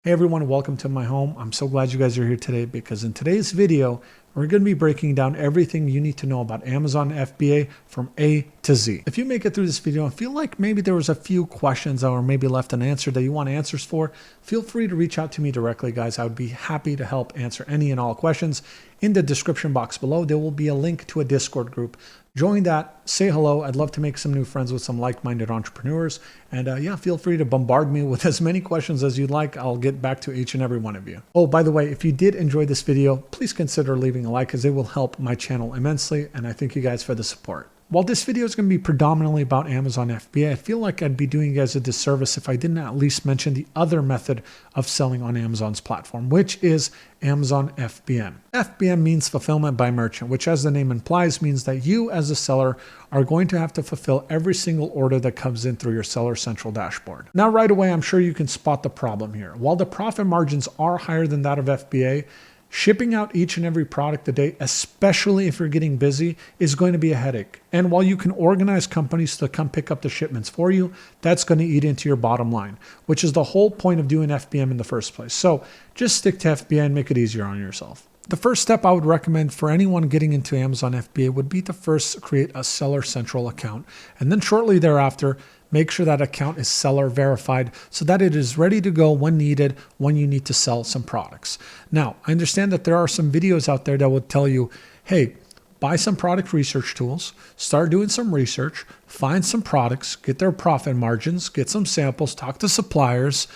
Hey everyone, welcome to my home. I'm so glad you guys are here today because in today's video, we're going to be breaking down everything you need to know about Amazon FBA from A to Z. If you make it through this video and feel like maybe there was a few questions that were maybe left unanswered that you want answers for, feel free to reach out to me directly, guys. I would be happy to help answer any and all questions. In the description box below, there will be a link to a Discord group. Join that, say hello. I'd love to make some new friends with some like-minded entrepreneurs. And yeah, feel free to bombard me with as many questions as you'd like. I'll get back to each and every one of you. Oh, by the way, if you did enjoy this video, please consider leaving a like as it will help my channel immensely. And I thank you guys for the support. While this video is going to be predominantly about Amazon FBA, I feel like I'd be doing you guys a disservice if I didn't at least mention the other method of selling on Amazon's platform, which is Amazon FBM. FBM means fulfillment by merchant, which as the name implies means that you as a seller are going to have to fulfill every single order that comes in through your Seller Central dashboard. Now, right away, I'm sure you can spot the problem here. While the profit margins are higher than that of FBA, shipping out each and every product a day, especially if you're getting busy, is going to be a headache. And while you can organize companies to come pick up the shipments for you, that's going to eat into your bottom line, which is the whole point of doing FBM in the first place. So just stick to FBA and make it easier on yourself. The first step I would recommend for anyone getting into Amazon FBA would be to first create a Seller Central account. And then shortly thereafter, make sure that account is seller verified so that it is ready to go when needed, when you need to sell some products. Now, I understand that there are some videos out there that will tell you, hey, buy some product research tools, start doing some research, find some products, get their profit margins, get some samples, talk to suppliers,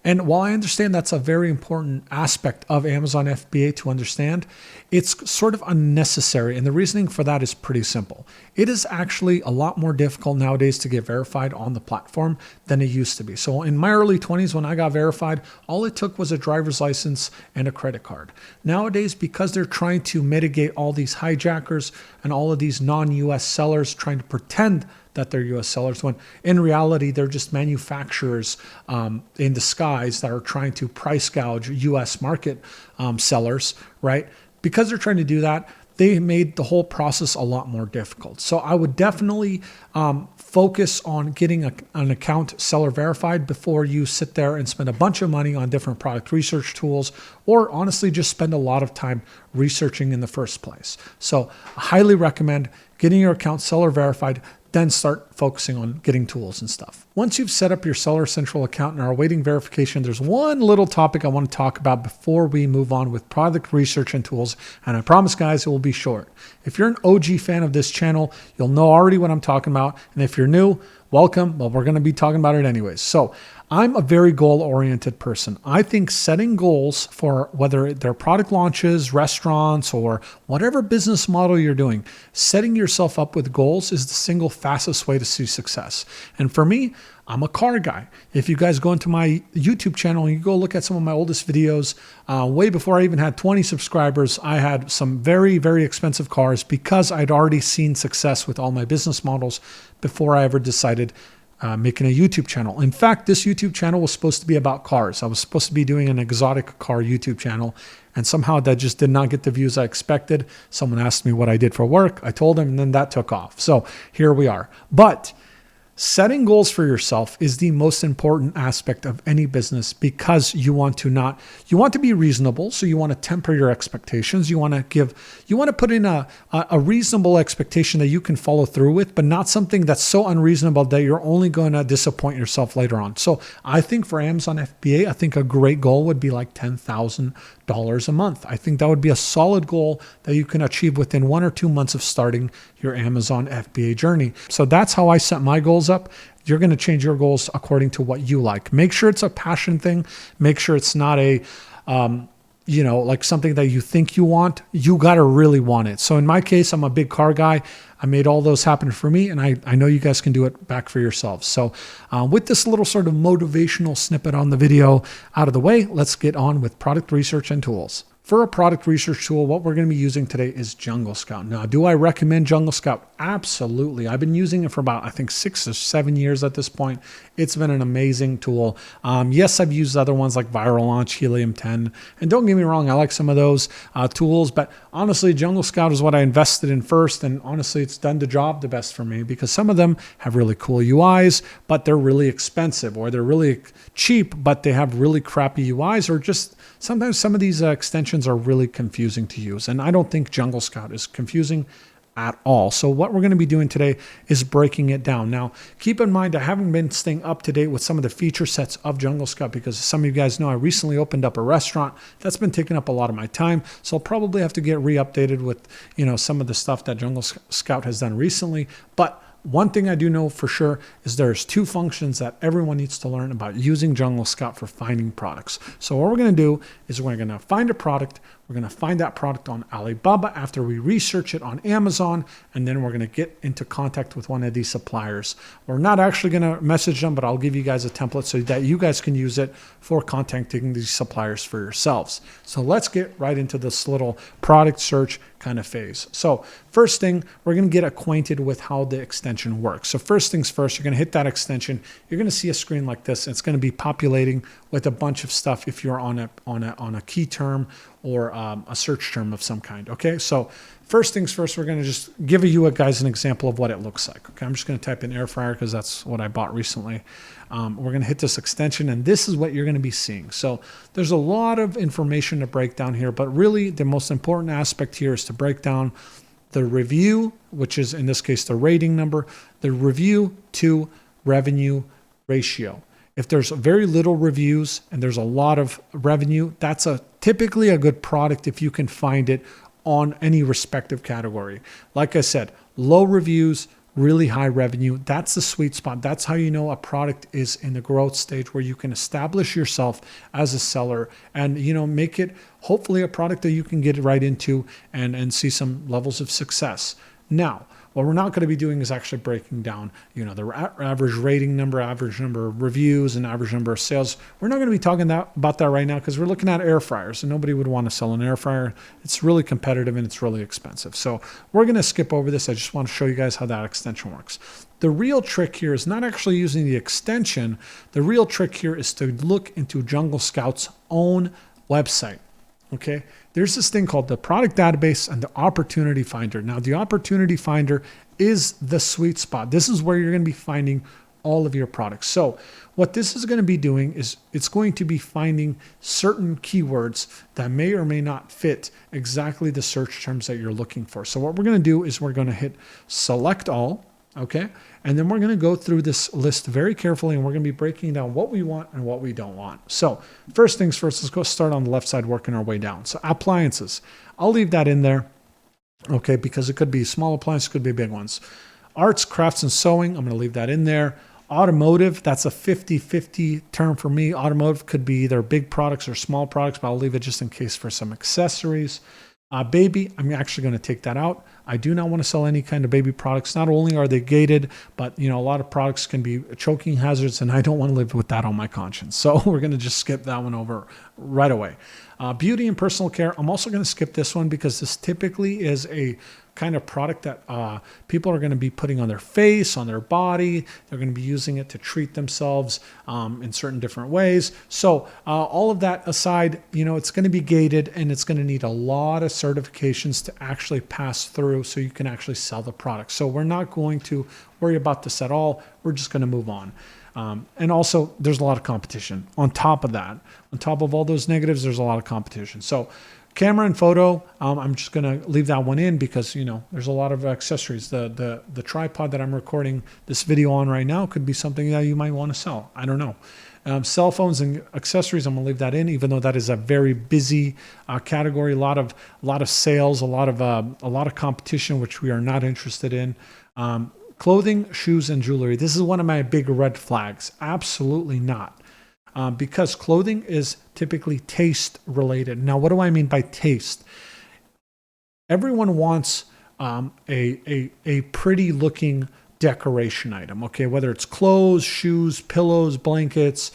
And while I understand that's a very important aspect of Amazon FBA to understand, it's sort of unnecessary. And the reasoning for that is pretty simple. It is actually a lot more difficult nowadays to get verified on the platform than it used to be. So in my early 20s, when I got verified, all it took was a driver's license and a credit card. Nowadays, because they're trying to mitigate all these hijackers and all of these non-US sellers trying to pretend that they're US sellers, when in reality, they're just manufacturers in disguise that are trying to price gouge US market sellers, right? Because they're trying to do that, they made the whole process a lot more difficult. So I would definitely focus on getting an account seller verified before you sit there and spend a bunch of money on different product research tools, or honestly, just spend a lot of time researching in the first place. So I highly recommend getting your account seller verified, then start focusing on getting tools and stuff. Once you've set up your Seller Central account and are awaiting verification, there's one little topic I want to talk about before we move on with product research and tools. And I promise, guys, it will be short. If you're an OG fan of this channel, you'll know already what I'm talking about. And if you're new, welcome. Well, we're going to be talking about it anyways. So I'm a very goal-oriented person. I think setting goals for whether they're product launches, restaurants, or whatever business model you're doing, setting yourself up with goals is the single fastest way to see success. And for me, I'm a car guy. If you guys go into my YouTube channel and you go look at some of my oldest videos, way before I even had 20 subscribers, I had some very, very expensive cars because I'd already seen success with all my business models before I ever decided making a YouTube channel. In fact, this YouTube channel was supposed to be about cars. I was supposed to be doing an exotic car YouTube channel, and somehow that just did not get the views I expected. Someone asked me what I did for work. I told them, and then that took off. So here we are. But setting goals for yourself is the most important aspect of any business because you want to be reasonable. So you want to temper your expectations. You want to put in a reasonable expectation that you can follow through with, but not something that's so unreasonable that you're only going to disappoint yourself later on. So I think for Amazon FBA, I think a great goal would be like $10,000 a month. I think that would be a solid goal that you can achieve within 1 or 2 months of starting your Amazon FBA journey. So that's how I set my goals up. You're going to change your goals according to what you like. Make sure it's a passion thing. Make sure it's not a, like something that you think you want. You got to really want it. So in my case, I'm a big car guy. I made all those happen for me, and I know you guys can do it back for yourselves. So with this little sort of motivational snippet on the video out of the way, let's get on with product research and tools. for a product research tool, what we're going to be using today is Junglescout. Now, do I recommend Junglescout? Absolutely. I've been using it for about, I think, 6 or 7 years at this point. It's been an amazing tool. Yes, I've used other ones like Viral Launch, Helium 10, and don't get me wrong, I like some of those tools, but honestly, Junglescout is what I invested in first, and honestly, it's done the job the best for me because some of them have really cool UIs, but they're really expensive, or they're really cheap, but they have really crappy UIs, or just sometimes some of these extensions are really confusing to use. And I don't think Junglescout is confusing at all. So what we're going to be doing today is breaking it down. Now, keep in mind, I haven't been staying up to date with some of the feature sets of Junglescout because some of you guys know I recently opened up a restaurant. That's been taking up a lot of my time. So I'll probably have to get re-updated with, some of the stuff that Junglescout has done recently. But one thing I do know for sure is there's 2 functions that everyone needs to learn about using Junglescout for finding products. So what we're going to do is we're going to find a product. We're going to find that product on Alibaba after we research it on Amazon, and then we're going to get into contact with one of these suppliers. We're not actually going to message them, but I'll give you guys a template so that you guys can use it for contacting these suppliers for yourselves. So let's get right into this little product search kind of phase. So first thing, we're going to get acquainted with how the extension works. So first things first, you're going to hit that extension. You're going to see a screen like this. It's going to be populating with a bunch of stuff if you're on a key term or a search term of some kind. Okay, so first things first, we're going to just give you guys an example of what it looks like. Okay, I'm just going to type in air fryer because that's what I bought recently. We're going to hit this extension, and this is what you're going to be seeing. So there's a lot of information to break down here, but really the most important aspect here is to break down the review, which is in this case the rating number, the review to revenue ratio. If there's very little reviews and there's a lot of revenue, that's typically a good product if you can find it on any respective category. Like I said, low reviews, really high revenue, that's the sweet spot. That's how you know a product is in the growth stage where you can establish yourself as a seller and make it hopefully a product that you can get right into and see some levels of success. Now, what we're not going to be doing is actually breaking down, the average rating number, average number of reviews, and average number of sales. We're not going to be talking about that right now because we're looking at air fryers, and nobody would want to sell an air fryer. It's really competitive and it's really expensive. So we're going to skip over this. I just want to show you guys how that extension works. The real trick here is not actually using the extension. The real trick here is to look into Junglescout's own website. Okay, there's this thing called the product database and the opportunity finder. Now, the opportunity finder is the sweet spot. This is where you're going to be finding all of your products. So what this is going to be doing is it's going to be finding certain keywords that may or may not fit exactly the search terms that you're looking for. So what we're going to do is we're going to hit select all. Okay, and then we're going to go through this list very carefully, and we're going to be breaking down what we want and what we don't want. So first things first, let's go start on the left side, working our way down. So appliances, I'll leave that in there, okay, because it could be small appliances, could be big ones. Arts, crafts, and sewing, I'm going to leave that in there. Automotive, that's a 50-50 term for me. Automotive could be either big products or small products, but I'll leave it just in case for some accessories. Baby, I'm actually going to take that out. I do not want to sell any kind of baby products. Not only are they gated, but a lot of products can be choking hazards, and I don't want to live with that on my conscience. So we're going to just skip that one over right away. Beauty and personal care, I'm also going to skip this one because this typically is a kind of product that people are going to be putting on their face, on their body. They're going to be using it to treat themselves in certain different ways. So all of that aside, it's going to be gated and it's going to need a lot of certifications to actually pass through so you can actually sell the product. So we're not going to worry about this at all. We're just going to move on. And also, there's a lot of competition. On top of that, on top of all those negatives, there's a lot of competition. So camera and photo, I'm just going to leave that one in because, there's a lot of accessories. The tripod that I'm recording this video on right now could be something that you might want to sell. I don't know. Cell phones and accessories, I'm going to leave that in, even though that is a very busy category. A lot of sales, a lot of competition, which we are not interested in. Clothing, shoes, and jewelry. This is one of my big red flags. Absolutely not. Because clothing is typically taste related. Now, what do I mean by taste? Everyone wants a pretty looking decoration item, okay? Whether it's clothes, shoes, pillows, blankets,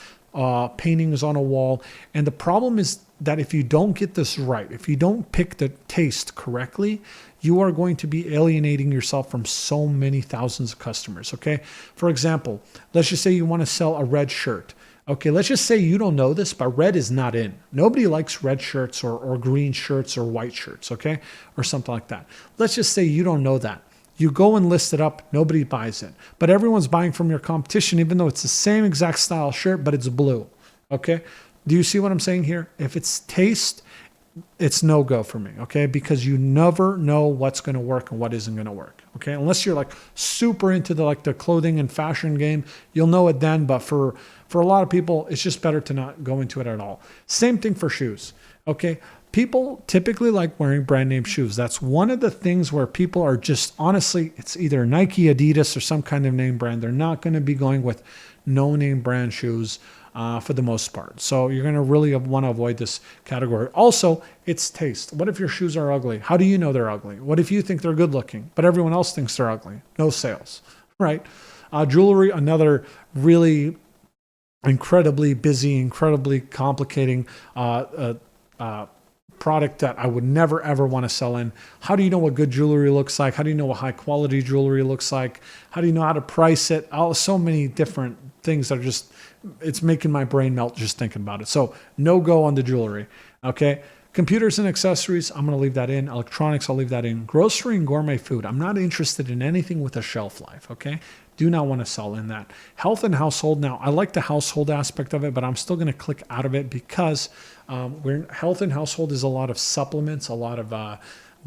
paintings on a wall. And the problem is that if you don't get this right, if you don't pick the taste correctly, you are going to be alienating yourself from so many thousands of customers, okay? For example, let's just say you want to sell a red shirt. Okay, let's just say you don't know this, but red is not in. Nobody likes red shirts or green shirts or white shirts, okay? Or something like that. Let's just say you don't know that. You go and list it up, nobody buys it. But everyone's buying from your competition, even though it's the same exact style shirt, but it's blue, okay? Do you see what I'm saying here? If it's taste, it's no-go for me, okay? Because you never know what's going to work and what isn't going to work, okay? Unless you're like super into the clothing and fashion game, you'll know it then. But for a lot of people, it's just better to not go into it at all. Same thing for shoes, okay? People typically like wearing brand name shoes. That's one of the things where people are just, honestly, it's either Nike, Adidas, or some kind of name brand. They're not going to be going with no-name brand shoes for the most part. So you're going to really want to avoid this category. Also, it's taste. What if your shoes are ugly? How do you know they're ugly? What if you think they're good looking, but everyone else thinks they're ugly? No sales, right? Jewelry, another really incredibly busy, incredibly complicating product that I would never ever want to sell in. How do you know what good jewelry looks like? How do you know what high quality jewelry looks like? How do you know how to price it? So many different things that are just, it's making my brain melt just thinking about it. So no go on the jewelry. Okay. Computers and accessories, I'm going to leave that in. Electronics, I'll leave that in. Grocery and gourmet food, I'm not interested in anything with a shelf life, okay? Do not want to sell in that. Health and household, now I like the household aspect of it, but I'm still going to click out of it because health and household is a lot of supplements, a lot of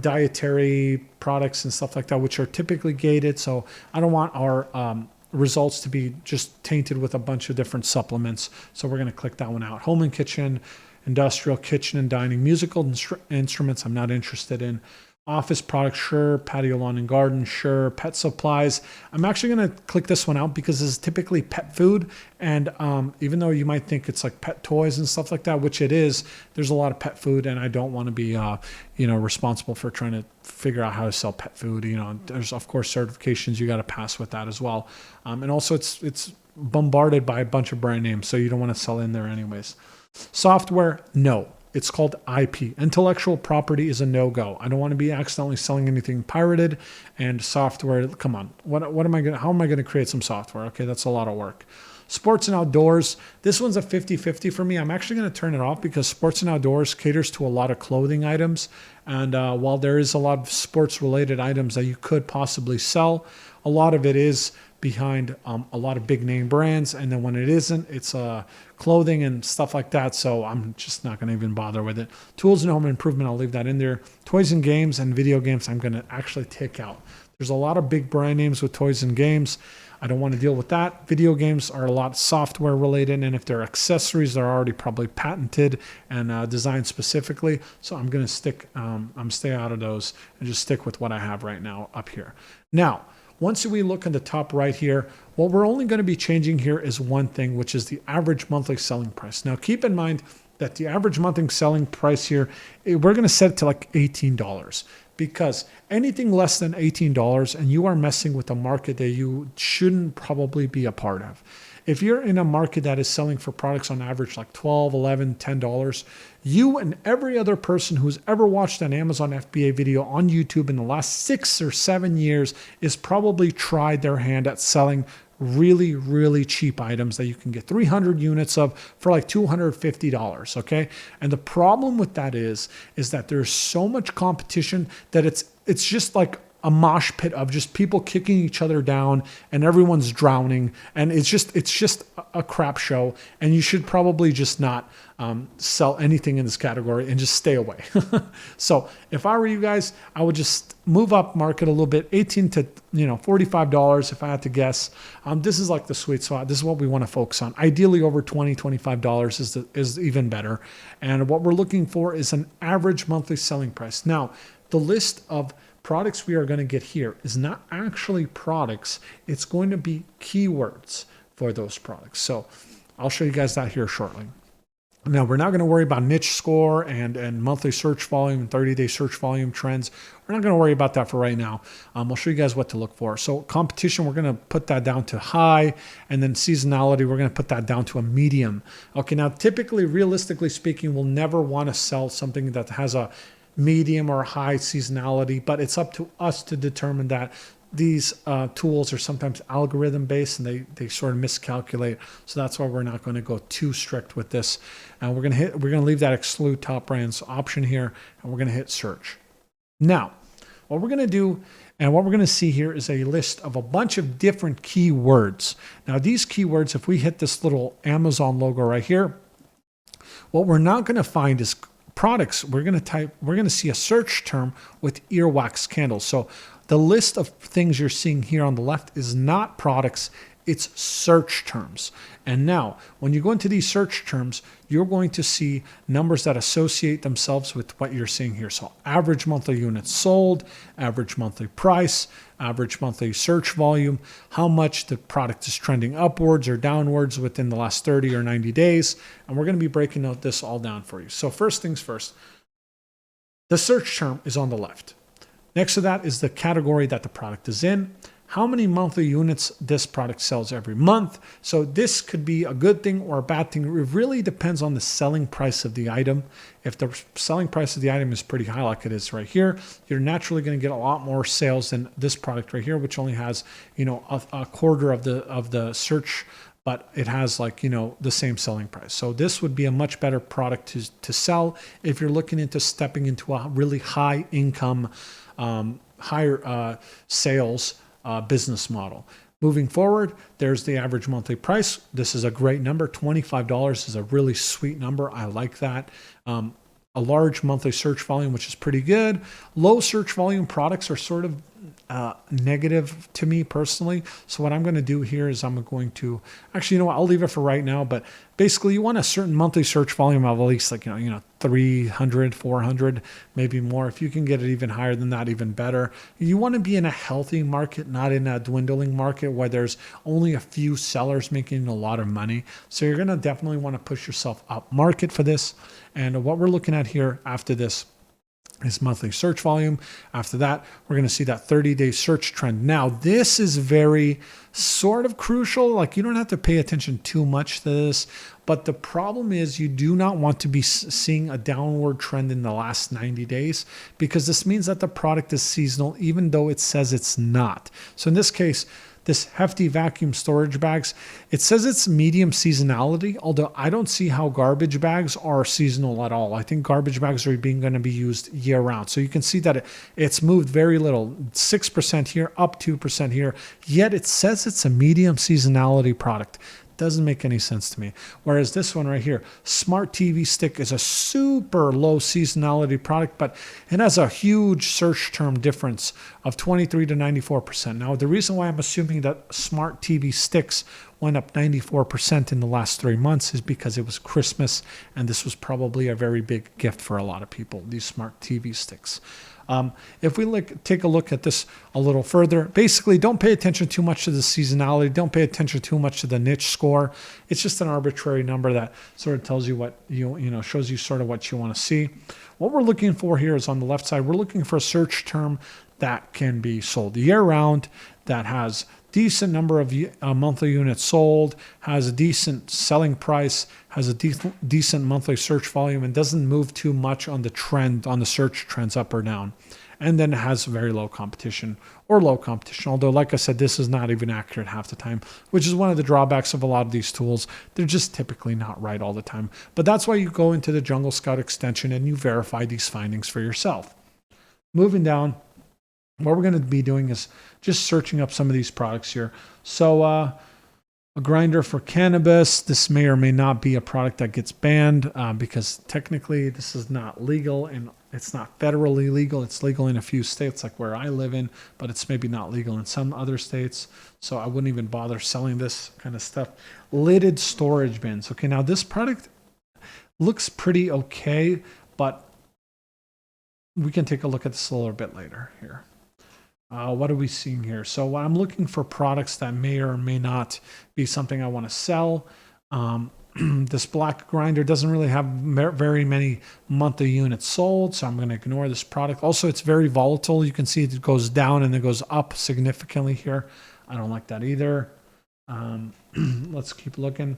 dietary products and stuff like that, which are typically gated. So I don't want our results to be just tainted with a bunch of different supplements. So we're going to click that one out. Home and kitchen, industrial, kitchen and dining, musical instruments, I'm not interested in. Office products, sure. Patio, lawn and garden, sure. Pet supplies. I'm actually going to click this one out because this is typically pet food. And even though you might think it's like pet toys and stuff like that, which it is, there's a lot of pet food, and I don't want to be, responsible for trying to figure out how to sell pet food. There's of course certifications you got to pass with that as well. And also it's bombarded by a bunch of brand names, so you don't want to sell in there anyways. Software, no. It's called IP. Intellectual property is a no-go. I don't want to be accidentally selling anything pirated. And software, come on. How am I going to create some software? Okay, that's a lot of work. Sports and outdoors. This one's a 50-50 for me. I'm actually going to turn it off because sports and outdoors caters to a lot of clothing items. And while there is a lot of sports-related items that you could possibly sell, a lot of it is behind a lot of big name brands. And then when it isn't, it's clothing and stuff like that. So I'm just not going to even bother with it. Tools and home improvement, I'll leave that in there. Toys and games and video games, I'm going to actually take out. There's a lot of big brand names with toys and games. I don't want to deal with that. Video games are a lot software related, and if they're accessories, they're already probably patented and designed specifically. So I'm going to stay out of those and just stick with what I have right now up here. Now, once we look at the top right here, what we're only going to be changing here is one thing, which is the average monthly selling price. Now, keep in mind that the average monthly selling price here, we're going to set it to like $18. Because anything less than $18 and you are messing with a market that you shouldn't probably be a part of. If you're in a market that is selling for products on average like $12, $11, $10, you and every other person who's ever watched an Amazon FBA video on YouTube in the last 6 or 7 years is probably tried their hand at selling really, really cheap items that you can get 300 units of for like $250, okay? And the problem with that is that there's so much competition that it's just like a mosh pit of just people kicking each other down and everyone's drowning, and it's just a crap show, and you should probably just not sell anything in this category and just stay away. So if I were you guys, I would just move up market a little bit, $18 to $45 if I had to guess. This is like the sweet spot. This is what we want to focus on. Ideally over $20, $25 is even better. And what we're looking for is an average monthly selling price. Now, the list of products we are going to get here is not actually products. It's going to be keywords for those products. So I'll show you guys that here shortly. Now, we're not going to worry about niche score and monthly search volume and 30-day search volume trends. We're not going to worry about that for right now. I'll show you guys what to look for. So competition, we're going to put that down to high, and then seasonality, we're going to put that down to a medium. Okay, now typically, realistically speaking, we'll never want to sell something that has a medium or high seasonality, but it's up to us to determine that. These tools are sometimes algorithm based and they sort of miscalculate. So that's why we're not going to go too strict with this. And we're going to leave that exclude top brands option here, and we're going to hit search. Now, what we're going to do and what we're going to see here is a list of a bunch of different keywords. Now, these keywords, if we hit this little Amazon logo right here, what we're not going to find is products. We're going to see a search term with earwax candles. So the list of things you're seeing here on the left is not products, it's search terms. And now, when you go into these search terms, you're going to see numbers that associate themselves with what you're seeing here. So average monthly units sold, average monthly price, average monthly search volume, how much the product is trending upwards or downwards within the last 30 or 90 days. And we're going to be breaking out this all down for you. So first things first, the search term is on the left. Next to that is the category that the product is in, how many monthly units this product sells every month. So this could be a good thing or a bad thing. It really depends on the selling price of the item. If the selling price of the item is pretty high, like it is right here, you're naturally going to get a lot more sales than this product right here, which only has, a quarter of the search, but it has the same selling price. So this would be a much better product to sell if you're looking into stepping into a really high income, higher sales business model. Moving forward, there's the average monthly price. This is a great number. $25 is a really sweet number. I like that. A large monthly search volume, which is pretty good. Low search volume products are sort of negative to me personally. So what I'm going to do here is I'm going to actually, I'll leave it for right now, but basically you want a certain monthly search volume of at least 300, 400, maybe more. If you can get it even higher than that, even better. You want to be in a healthy market, not in a dwindling market where there's only a few sellers making a lot of money. So you're going to definitely want to push yourself up market for this. And what we're looking at here after this is monthly search volume. After that, we're going to see that 30-day search trend. Now, this is very sort of crucial. You don't have to pay attention too much to this, but the problem is you do not want to be seeing a downward trend in the last 90 days because this means that the product is seasonal, even though it says it's not. So in this case, this hefty vacuum storage bags, it says it's medium seasonality, although I don't see how garbage bags are seasonal at all. I think garbage bags are going to be used year round. So you can see that it's moved very little, 6% here, up 2% here, yet it says it's a medium seasonality product. Doesn't make any sense to me. Whereas this one right here, Smart TV Stick, is a super low seasonality product, but it has a huge search term difference of 23 to 94%. Now, the reason why I'm assuming that Smart TV Sticks went up 94% in the last 3 months is because it was Christmas, and this was probably a very big gift for a lot of people, these Smart TV Sticks. If we take a look at this a little further, basically don't pay attention too much to the seasonality. Don't pay attention too much to the niche score. It's just an arbitrary number that sort of tells you what shows you sort of what you want to see. What we're looking for here is on the left side, we're looking for a search term that can be sold year round, that has decent number of monthly units sold, has a decent selling price, has a decent monthly search volume, and doesn't move too much on the trend, on the search trends up or down. And then it has very low competition or low competition. Although, like I said, this is not even accurate half the time, which is one of the drawbacks of a lot of these tools. They're just typically not right all the time. But that's why you go into the Junglescout extension and you verify these findings for yourself. Moving down, what we're going to be doing is just searching up some of these products here. So a grinder for cannabis. This may or may not be a product that gets banned because technically this is not legal and it's not federally legal. It's legal in a few states like where I live in, but it's maybe not legal in some other states. So I wouldn't even bother selling this kind of stuff. Lidded storage bins. Okay, now this product looks pretty okay, but we can take a look at this a little bit later here. What are we seeing here? So I'm looking for products that may or may not be something I want to sell. This black grinder doesn't really have very many monthly units sold, so I'm going to ignore this product. Also, it's very volatile. You can see it goes down and it goes up significantly here. I don't like that either. Let's keep looking.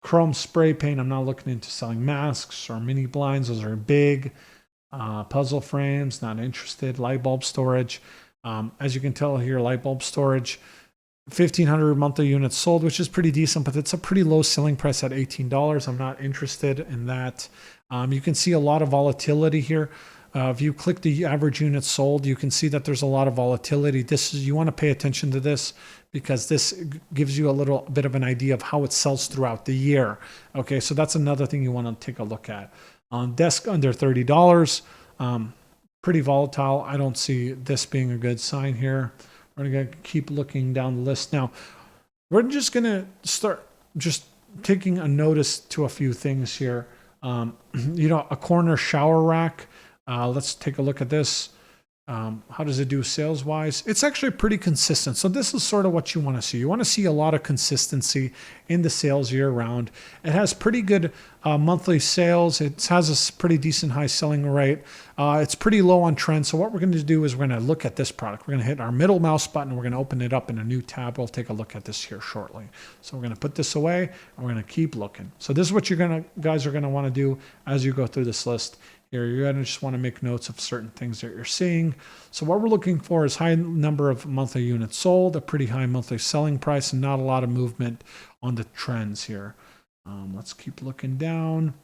Chrome spray paint. I'm not looking into selling masks or mini blinds. Those are big. Puzzle frames, not interested. Light bulb storage. As you can tell here, light bulb storage, 1,500 monthly units sold, which is pretty decent, but it's a pretty low selling price at $18. I'm not interested in that. You can see a lot of volatility here. If you click the average units sold, you can see that there's a lot of volatility. You want to pay attention to this because this gives you a little bit of an idea of how it sells throughout the year. Okay, so that's another thing you want to take a look at. Desk under $30, pretty volatile. I don't see this being a good sign here. We're going to keep looking down the list. Now, we're just going to start just taking a notice to a few things here. A corner shower rack. Let's take a look at this. How does it do sales wise? It's actually pretty consistent. So this is sort of what you want to see. You want to see a lot of consistency in the sales year round. It has pretty good monthly sales. It has a pretty decent high selling rate. It's pretty low on trend. So what we're going to do is we're going to look at this product. We're going to hit our middle mouse button. We're going to open it up in a new tab. We'll take a look at this here shortly. So we're going to put this away and we're going to keep looking. So this is what guys are going to want to do as you go through this list. Here, you're going to just want to make notes of certain things that you're seeing. So what we're looking for is high number of monthly units sold, a pretty high monthly selling price, and not a lot of movement on the trends here. Let's keep looking down.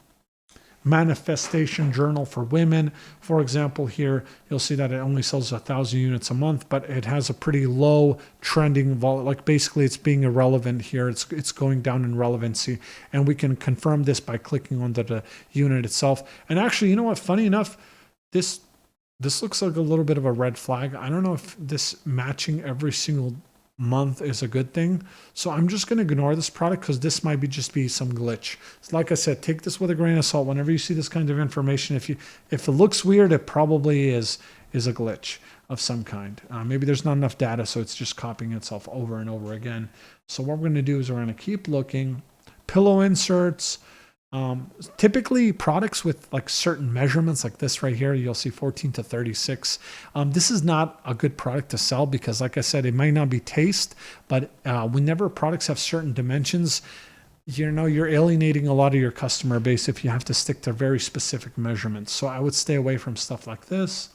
Manifestation journal for women. For example, here, you'll see that it only sells 1,000 units a month, but it has a pretty low trending like basically it's being irrelevant here. It's going down in relevancy. And we can confirm this by clicking on the unit itself. And actually, you know what? Funny enough, this looks like a little bit of a red flag. I don't know if this matching every single month is a good thing. So I'm just going to ignore this product because this might just be some glitch. So like I said, take this with a grain of salt. Whenever you see this kind of information, if it looks weird, it probably is a glitch of some kind. Maybe there's not enough data, so it's just copying itself over and over again. So what we're going to do is we're going to keep looking. Pillow inserts. Typically products with like certain measurements like this right here, you'll see 14 to 36. This is not a good product to sell because like I said, it might not be taste, but whenever products have certain dimensions, you're alienating a lot of your customer base if you have to stick to very specific measurements. So I would stay away from stuff like this.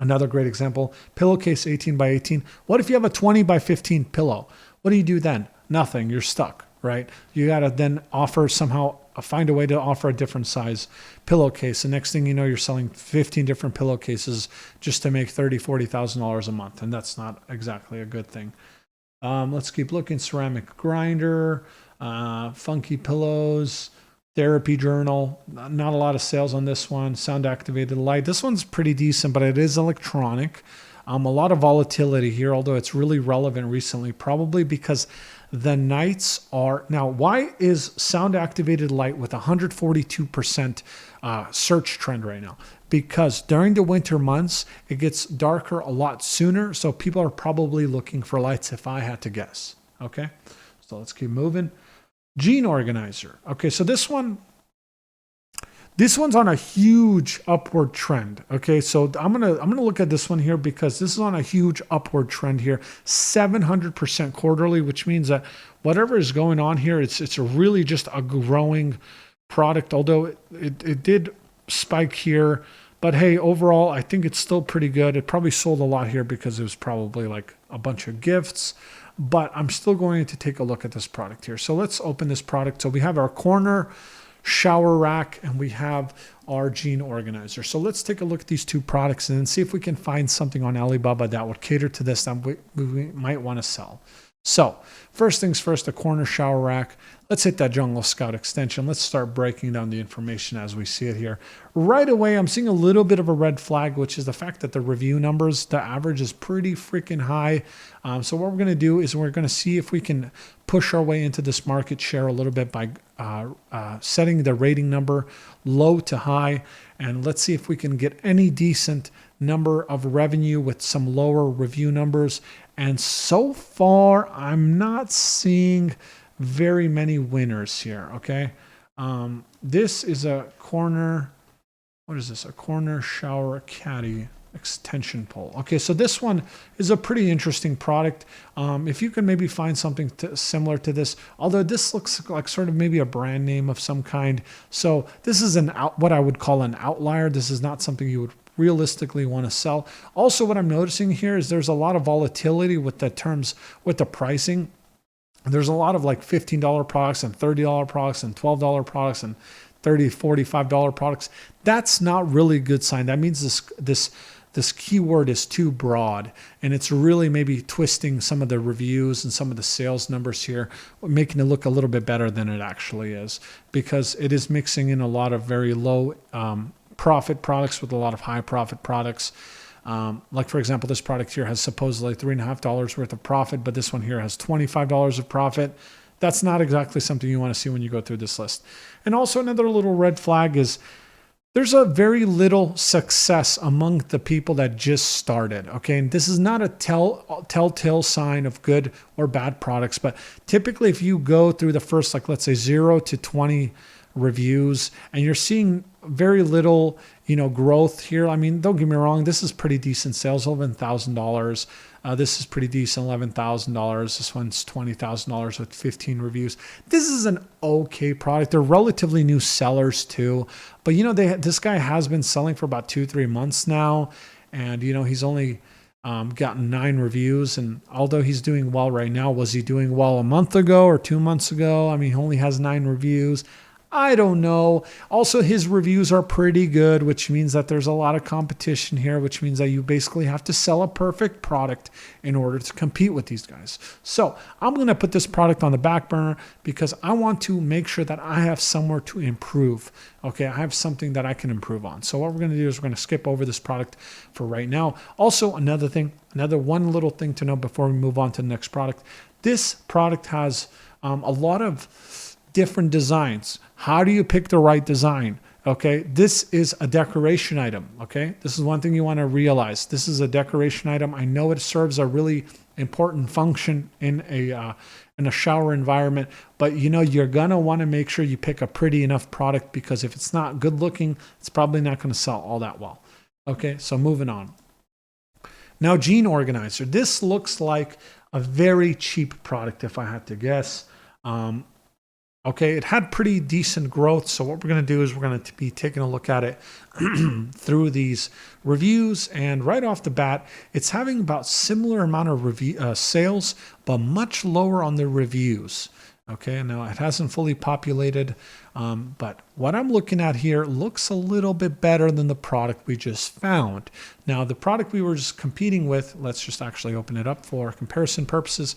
Another great example, pillowcase 18 by 18. What if you have a 20 by 15 pillow? What do you do then? Nothing, you're stuck. Right? You got to then find a way to offer a different size pillowcase. The next thing you know, you're selling 15 different pillowcases just to make $30,000, $40,000 a month. And that's not exactly a good thing. Let's keep looking. Ceramic grinder, funky pillows, therapy journal. Not a lot of sales on this one. Sound activated light. This one's pretty decent, but it is electronic. A lot of volatility here, although it's really relevant recently, probably because the nights are now. Why is sound activated light with 142% search trend right now? Because during the winter months, it gets darker a lot sooner. So people are probably looking for lights if I had to guess. Okay, so let's keep moving. Gene organizer. Okay, so this one's on a huge upward trend. Okay, so I'm gonna look at this one here because this is on a huge upward trend here, 700% quarterly, which means that whatever is going on here, it's really just a growing product. Although it did spike here, but hey, overall, I think it's still pretty good. It probably sold a lot here because it was probably like a bunch of gifts. But I'm still going to take a look at this product here. So let's open this product. So we have our corner shower rack and we have our gene organizer. So let's take a look at these two products and then see if we can find something on Alibaba that would cater to this that we might want to sell. So first things first, a corner shower rack. Let's hit that Junglescout extension. Let's start breaking down the information as we see it here. Right away, I'm seeing a little bit of a red flag, which is the fact that the review numbers, the average is pretty freaking high. So what we're going to do is we're going to see if we can push our way into this market share a little bit by setting the rating number low to high. And let's see if we can get any decent number of revenue with some lower review numbers. And so far, I'm not seeing very many winners here. Okay. This is a corner. What is this? A corner shower caddy extension pole. Okay, so this one is a pretty interesting product. If you can maybe find something similar to this, although this looks like sort of maybe a brand name of some kind. So this is what I would call an outlier. This is not something you would realistically want to sell. Also, what I'm noticing here is there's a lot of volatility with the pricing. There's a lot of like $15 products and $30 products and $12 products and $30, $45 products. That's not really a good sign. That means this keyword is too broad, and it's really maybe twisting some of the reviews and some of the sales numbers here, making it look a little bit better than it actually is, because it is mixing in a lot of very low profit products with a lot of high profit products. Like for example, this product here has supposedly $3.50 worth of profit, but this one here has $25 of profit. That's not exactly something you want to see when you go through this list. And also another little red flag is there's a very little success among the people that just started. Okay, and this is not a telltale sign of good or bad products, but typically if you go through the first, like let's say 0 to 20 reviews, and you're seeing very little, growth here. I mean, don't get me wrong, this is pretty decent sales, $11,000. This is pretty decent, $11,000. This one's $20,000 with 15 reviews. This is an okay product. They're relatively new sellers too, but this guy has been selling for about 2-3 months now, and he's only gotten 9 reviews. And although he's doing well right now, was he doing well a month ago or 2 months ago? I mean, he only has 9 reviews. I don't know. Also, his reviews are pretty good, which means that there's a lot of competition here, which means that you basically have to sell a perfect product in order to compete with these guys. So I'm going to put this product on the back burner because I want to make sure that I have somewhere to improve. Okay, I have something that I can improve on. So what we're going to do is we're going to skip over this product for right now. Also, another one little thing to know before we move on to the next product. This product has a lot of different designs. How do you pick the right design? Okay, this is a decoration item. Okay, this is one thing you want to realize. This is a decoration item. I know it serves a really important function in a shower environment, but you're gonna want to make sure you pick a pretty enough product, because if it's not good looking, it's probably not going to sell all that well. Okay, so moving on. Now, Gene Organizer. This looks like a very cheap product if I had to guess. Okay, it had pretty decent growth. So what we're going to do is we're going to be taking a look at it through these reviews. And right off the bat, it's having about similar amount of sales, but much lower on the reviews. Okay, now it hasn't fully populated, but what I'm looking at here looks a little bit better than the product we just found. Now, the product we were just competing with, let's just actually open it up for comparison purposes.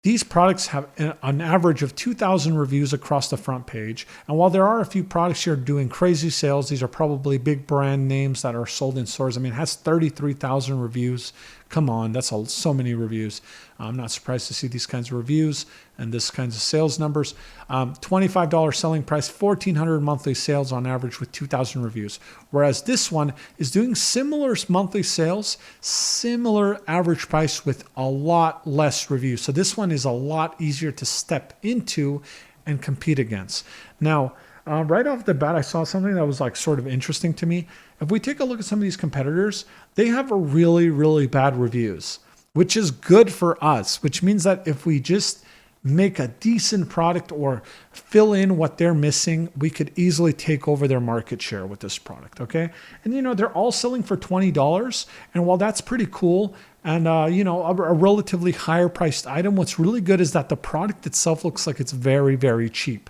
These products have an average of 2,000 reviews across the front page. And while there are a few products here doing crazy sales, these are probably big brand names that are sold in stores. I mean, it has 33,000 reviews. Come on, that's so many reviews. I'm not surprised to see these kinds of reviews and this kinds of sales numbers. $25 selling price, 1,400 monthly sales on average with 2,000 reviews. Whereas this one is doing similar monthly sales, similar average price with a lot less reviews. So this one is a lot easier to step into and compete against. Now, right off the bat, I saw something that was like sort of interesting to me. If we take a look at some of these competitors, they have a really, really bad reviews, which is good for us, which means that if we just make a decent product or fill in what they're missing, we could easily take over their market share with this product, okay? And they're all selling for $20, and while that's pretty cool, and a relatively higher priced item, what's really good is that the product itself looks like it's very, very cheap,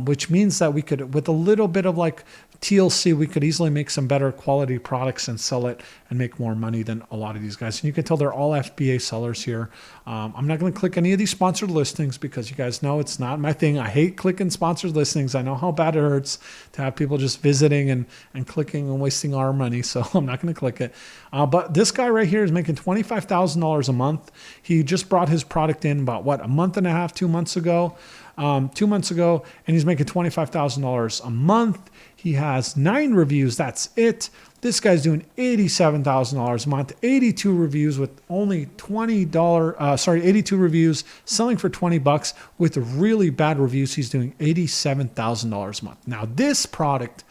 which means that we could, with a little bit of like TLC, we could easily make some better quality products and sell it and make more money than a lot of these guys. And you can tell they're all FBA sellers here. I'm not going to click any of these sponsored listings because you guys know it's not my thing. I hate clicking sponsored listings. I know how bad it hurts to have people just visiting and clicking and wasting our money. So I'm not going to click it. But this guy right here is making $25,000 a month. He just brought his product in about a month and a half, 2 months ago. 2 months ago, and he's making $25,000 a month. He has 9 reviews. That's it. This guy's doing $87,000 a month, 82 reviews with only $20, 82 reviews, selling for $20 with really bad reviews. He's doing $87,000 a month. Now this product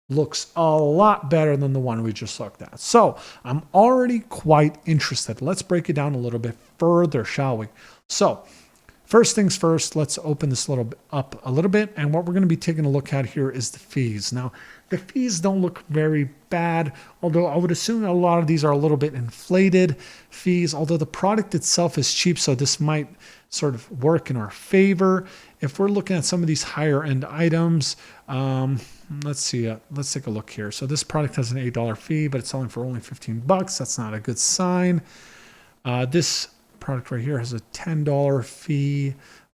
looks a lot better than the one we just looked at. So I'm already quite interested. Let's break it down a little bit further, shall we? So first things first, let's open this up a little bit. And what we're going to be taking a look at here is the fees. Now, the fees don't look very bad, although I would assume a lot of these are a little bit inflated fees, although the product itself is cheap, so this might sort of work in our favor. If we're looking at some of these higher end items, let's see, let's take a look here. So this product has an $8 fee, but it's selling for only $15. That's not a good sign. This product right here has a $10 fee,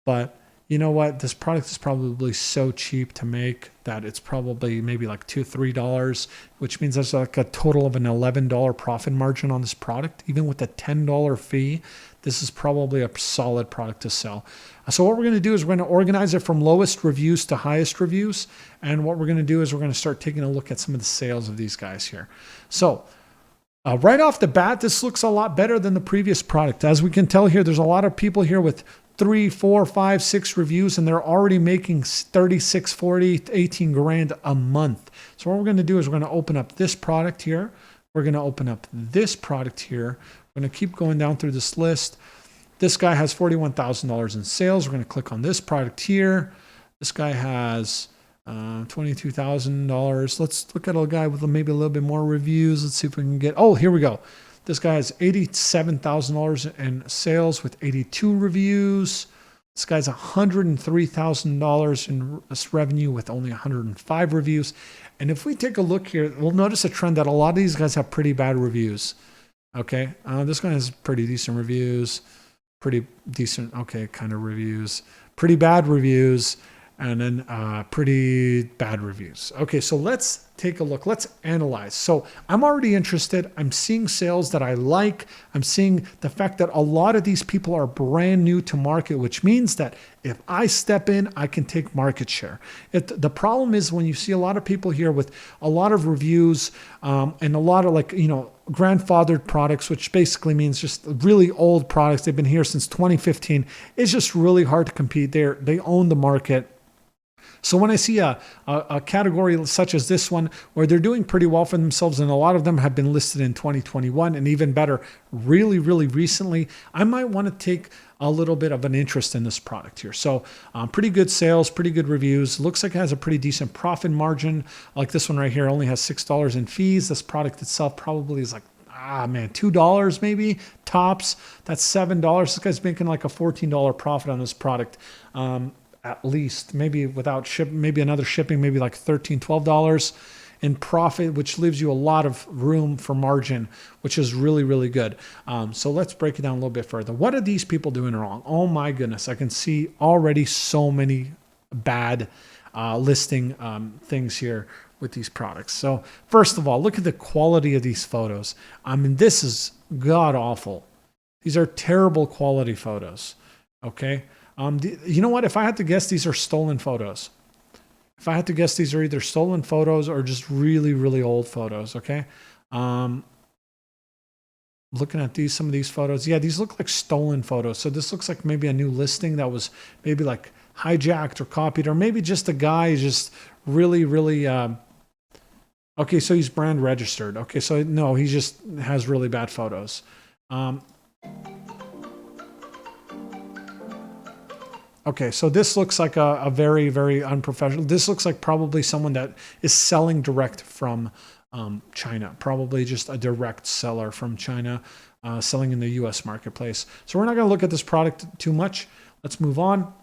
but you know what? This product is probably so cheap to make that it's probably maybe like $2, $3, which means there's like a total of an $11 profit margin on this product. Even with a $10 fee, this is probably a solid product to sell. So what we're going to do is we're going to organize it from lowest reviews to highest reviews. And what we're going to do is we're going to start taking a look at some of the sales of these guys here. So right off the bat, this looks a lot better than the previous product. As we can tell here, there's a lot of people here with 3, 4, 5, 6 reviews, and they're already making 36, 40, 18 grand a month. So what we're going to do is we're going to open up this product here. We're going to open up this product here. We're going to keep going down through this list. This guy has $41,000 in sales. We're going to click on this product here. This guy has $22,000. Let's look at a guy with maybe a little bit more reviews. Let's see if we can get, oh, here we go. This guy has $87,000 in sales with 82 reviews. This guy's $103,000 in revenue with only 105 reviews. And if we take a look here, we'll notice a trend that a lot of these guys have pretty bad reviews. Okay, this guy has pretty decent reviews, pretty decent, okay, kind of reviews, pretty bad reviews, and then pretty bad reviews. Okay, so let's take a look. Let's analyze. So I'm already interested. I'm seeing sales that I like. I'm seeing the fact that a lot of these people are brand new to market, which means that if I step in, I can take market share. The problem is when you see a lot of people here with a lot of reviews and a lot of grandfathered products, which basically means just really old products. They've been here since 2015. It's just really hard to compete. They own the market. So when I see a category such as this one, where they're doing pretty well for themselves, and a lot of them have been listed in 2021, and even better, really, really recently, I might want to take a little bit of an interest in this product here. So pretty good sales, pretty good reviews. Looks like it has a pretty decent profit margin. Like this one right here only has $6 in fees. This product itself probably is like, $2 maybe tops. That's $7. This guy's making like a $14 profit on this product. At least, maybe without maybe another shipping, maybe like $13, $12 in profit, which leaves you a lot of room for margin, which is really, really good. So let's break it down a little bit further. What are these people doing wrong? Oh my goodness, I can see already so many bad listing things here with these products. So first of all, look at the quality of these photos. I mean, this is god awful. These are terrible quality photos. Okay. You know what? If I had to guess, these are stolen photos. If I had to guess, these are either stolen photos or just really, really old photos. Okay. Looking at some of these photos. Yeah, these look like stolen photos. So this looks like maybe a new listing that was maybe like hijacked or copied, or maybe just a guy just really, really, okay. So he's brand registered. Okay. So no, he just has really bad photos. Okay, so this looks like a very, very unprofessional. This looks like probably someone that is selling direct from China, probably just a direct seller from China selling in the US marketplace. So we're not going to look at this product too much. Let's move on.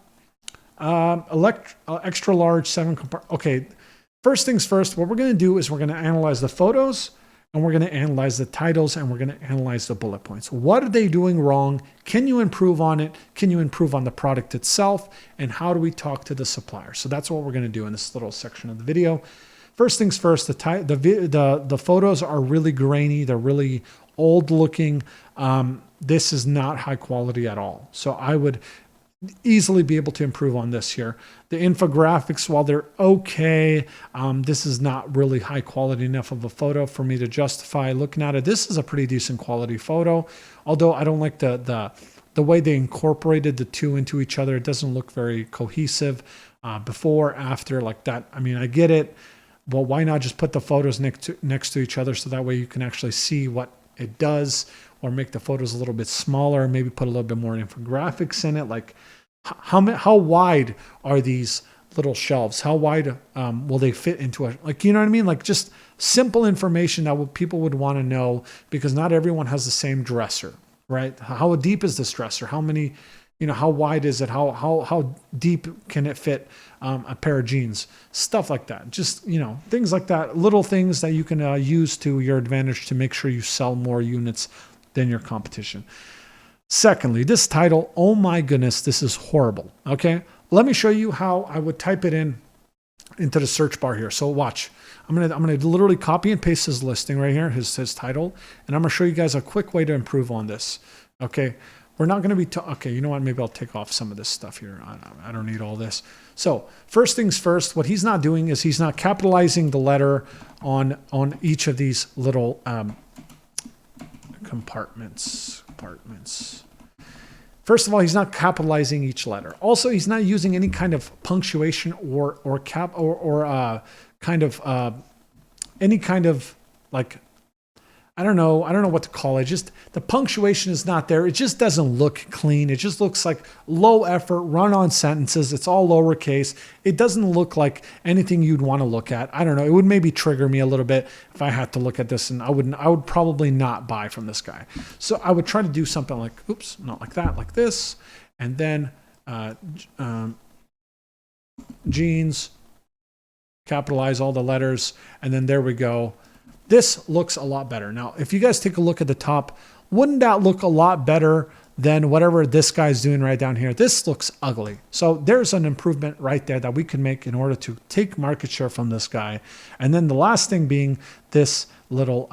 Extra large 7 compartment. Okay, first things first, what we're going to do is we're going to analyze the photos, and we're going to analyze the titles, and we're going to analyze the bullet points. What are they doing wrong? Can you improve on it? Can you improve on the product itself? And how do we talk to the supplier? So that's what we're going to do in this little section of the video. First things first, the photos are really grainy. They're really old looking. This is not high quality at all. So I would easily be able to improve on this here. The infographics, while they're okay, this is not really high quality enough of a photo for me to justify looking at it. This is a pretty decent quality photo, although I don't like the way they incorporated the two into each other. It doesn't look very cohesive. Before, after, like that. I mean, I get it. Well, why not just put the photos next to each other so that way you can actually see what it does, or make the photos a little bit smaller, maybe put a little bit more infographics in it. Like how wide are these little shelves? How wide will they fit into it? Like, you know what I mean? Like just simple information that people would want to know, because not everyone has the same dresser, right? How deep is this dresser? How many, how wide is it? How deep can it fit a pair of jeans? Stuff like that. Just, things like that, little things that you can use to your advantage to make sure you sell more units than your competition. Secondly, this title, oh my goodness, this is horrible. Okay. Let me show you how I would type it into the search bar here. So watch, I'm going to literally copy and paste his listing right here, his title. And I'm going to show you guys a quick way to improve on this. Okay. We're not going to be, okay, you know what? Maybe I'll take off some of this stuff here. I don't need all this. So first things first, what he's not doing is he's not capitalizing the letter on each of these little compartments. First of all, he's not capitalizing each letter. Also, he's not using any kind of punctuation or any kind of like, I don't know what to call it. Just the punctuation is not there. It just doesn't look clean. It just looks like low effort, run on sentences. It's all lowercase. It doesn't look like anything you'd want to look at. I don't know. It would maybe trigger me a little bit if I had to look at this, and I would probably not buy from this guy. So I would try to do something like, oops, not like that, like this. And then jeans, capitalize all the letters. And then there we go. This looks a lot better. Now, if you guys take a look at the top, wouldn't that look a lot better than whatever this guy's doing right down here? This looks ugly. So there's an improvement right there that we can make in order to take market share from this guy. And then the last thing being this little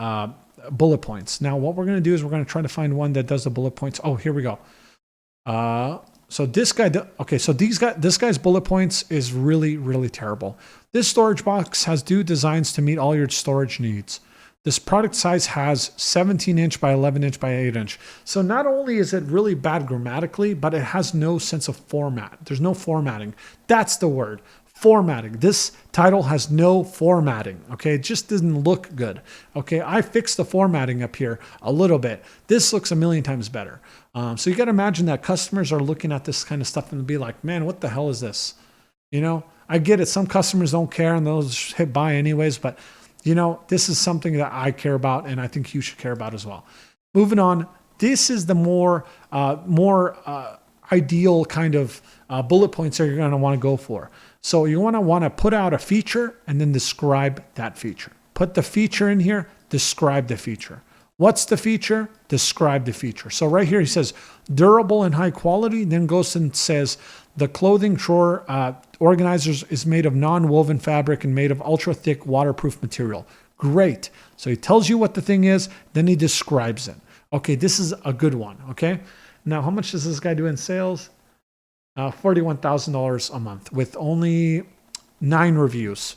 bullet points. Now, what we're going to do is we're going to try to find one that does the bullet points. Oh, here we go. So this guy, okay, so this guy's bullet points is really, really terrible. This storage box has due designs to meet all your storage needs. This product size has 17 inch by 11 inch by 8 inch. So not only is it really bad grammatically, but it has no sense of format. There's no formatting. That's the word. Formatting. This title has no formatting. Okay. It just doesn't look good. Okay. I fixed the formatting up here a little bit. This looks a million times better. So you got to imagine that customers are looking at this kind of stuff and be like, man, what the hell is this? I get it. Some customers don't care and they'll just hit buy anyways, but this is something that I care about and I think you should care about as well. Moving on. This is the more ideal kind of bullet points that you're going to want to go for. So you want to put out a feature and then describe that feature. Put the feature in here, describe the feature. What's the feature? Describe the feature. So right here he says durable and high quality, then goes and says the clothing drawer organizers is made of non-woven fabric and made of ultra thick waterproof material. Great. So he tells you what the thing is, then he describes it. Okay, this is a good one. Okay. Now, how much does this guy do in sales? $41,000 a month with only 9 reviews.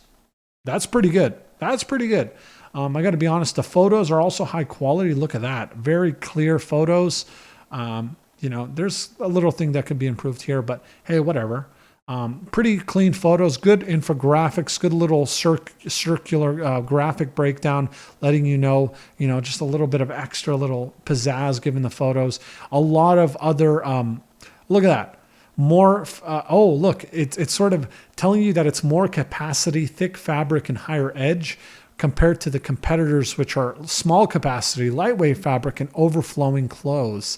That's pretty good. That's pretty good. I got to be honest, the photos are also high quality. Look at that. Very clear photos. There's a little thing that could be improved here, but hey, whatever. Pretty clean photos, good infographics, good little circular graphic breakdown, letting just a little bit of extra little pizzazz given the photos. A lot of other, look at that. More, look, it's sort of telling you that it's more capacity, thick fabric, and higher edge compared to the competitors, which are small capacity, lightweight fabric, and overflowing clothes.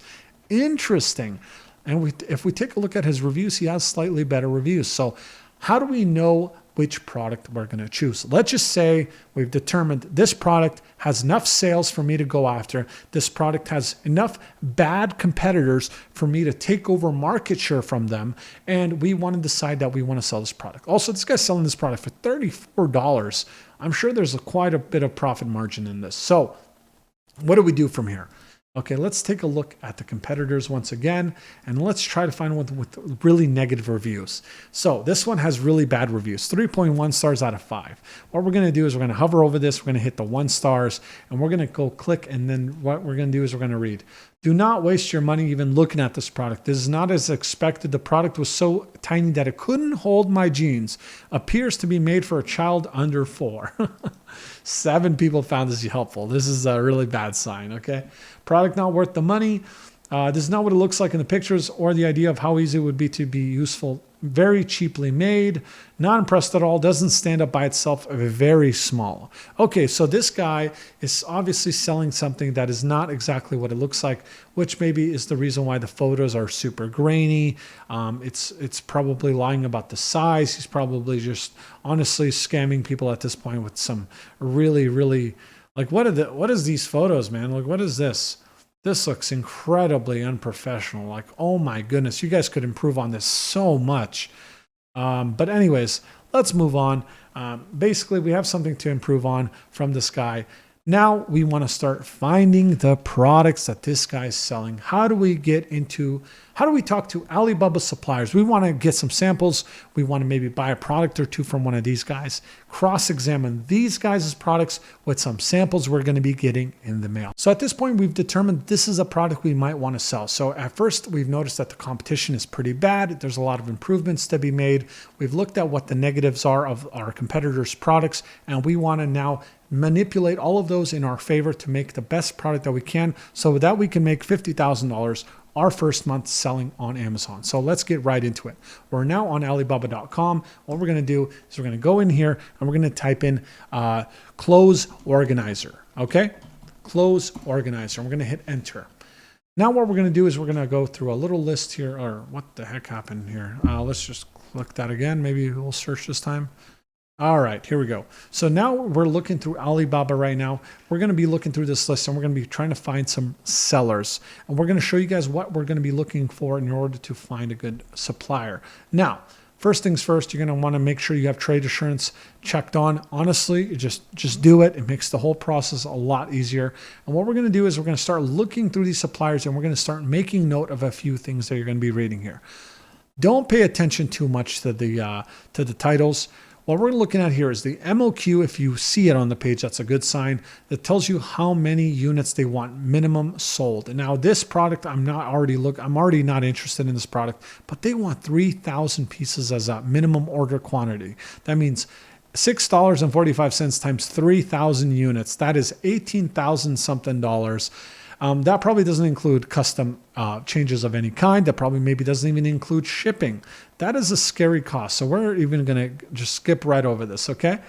Interesting. And if we take a look at his reviews, he has slightly better reviews. So how do we know which product we're going to choose? Let's just say we've determined this product has enough sales for me to go after. This product has enough bad competitors for me to take over market share from them. And we want to decide that we want to sell this product. Also, this guy's selling this product for $34. I'm sure there's quite a bit of profit margin in this. So what do we do from here? Okay, let's take a look at the competitors once again, and let's try to find one with really negative reviews. So this one has really bad reviews, 3.1 stars out of 5. What we're gonna do is we're gonna hover over this, we're gonna hit the 1 stars, and we're gonna go click, and then what we're gonna do is we're gonna read. Do not waste your money even looking at this product. This is not as expected. The product was so tiny that it couldn't hold my jeans. Appears to be made for a child under 4. 7 people found this helpful. This is a really bad sign, okay? Product not worth the money. This is not what it looks like in the pictures or the idea of how easy it would be to be useful. Very cheaply made, not impressed at all, doesn't stand up by itself, very small. Okay, so this guy is obviously selling something that is not exactly what it looks like, which maybe is the reason why the photos are super grainy. It's probably lying about the size. He's probably just honestly scamming people at this point with some really, like what is these photos, man? Like what is this? This looks incredibly unprofessional. Like, oh my goodness, you guys could improve on this so much. But anyways, let's move on. Basically, we have something to improve on from this guy. Now we want to start finding the products that this guy is selling. How do we talk to Alibaba suppliers? We want to get some samples. We want to maybe buy a product or two from one of these guys. Cross-examine these guys' products with some samples we're going to be getting in the mail. So at this point, we've determined this is a product we might want to sell. So at first, we've noticed that the competition is pretty bad. There's a lot of improvements to be made. We've looked at what the negatives are of our competitors' products, and we want to now manipulate all of those in our favor to make the best product that we can so that we can make $50,000 our first month selling on Amazon. So let's get right into it. We're now on Alibaba.com. What we're going to do is we're going to go in here and we're going to type in clothes organizer. Okay, clothes organizer. We're going to hit enter. Now what we're going to do is we're going to go through a little list here. Or what the heck happened here? Let's just click that again. Maybe we'll search this time. All right, here we go. So now we're looking through Alibaba right now. We're going to be looking through this list and we're going to be trying to find some sellers. And we're going to show you guys what we're going to be looking for in order to find a good supplier. Now, first things first, you're going to want to make sure you have trade assurance checked on. Honestly, just do it. It makes the whole process a lot easier. And what we're going to do is we're going to start looking through these suppliers and we're going to start making note of a few things that you're going to be reading here. Don't pay attention too much to the titles. What we're looking at here is the MOQ. If you see it on the page, that's a good sign. That tells you how many units they want minimum sold. And now this product, I'm already not interested in this product, but they want 3,000 pieces as a minimum order quantity. That means $6.45 times 3,000 units. That is 18,000 something dollars. That probably doesn't include custom changes of any kind. That probably maybe doesn't even include shipping. That is a scary cost. So we're even going to just skip right over this, okay?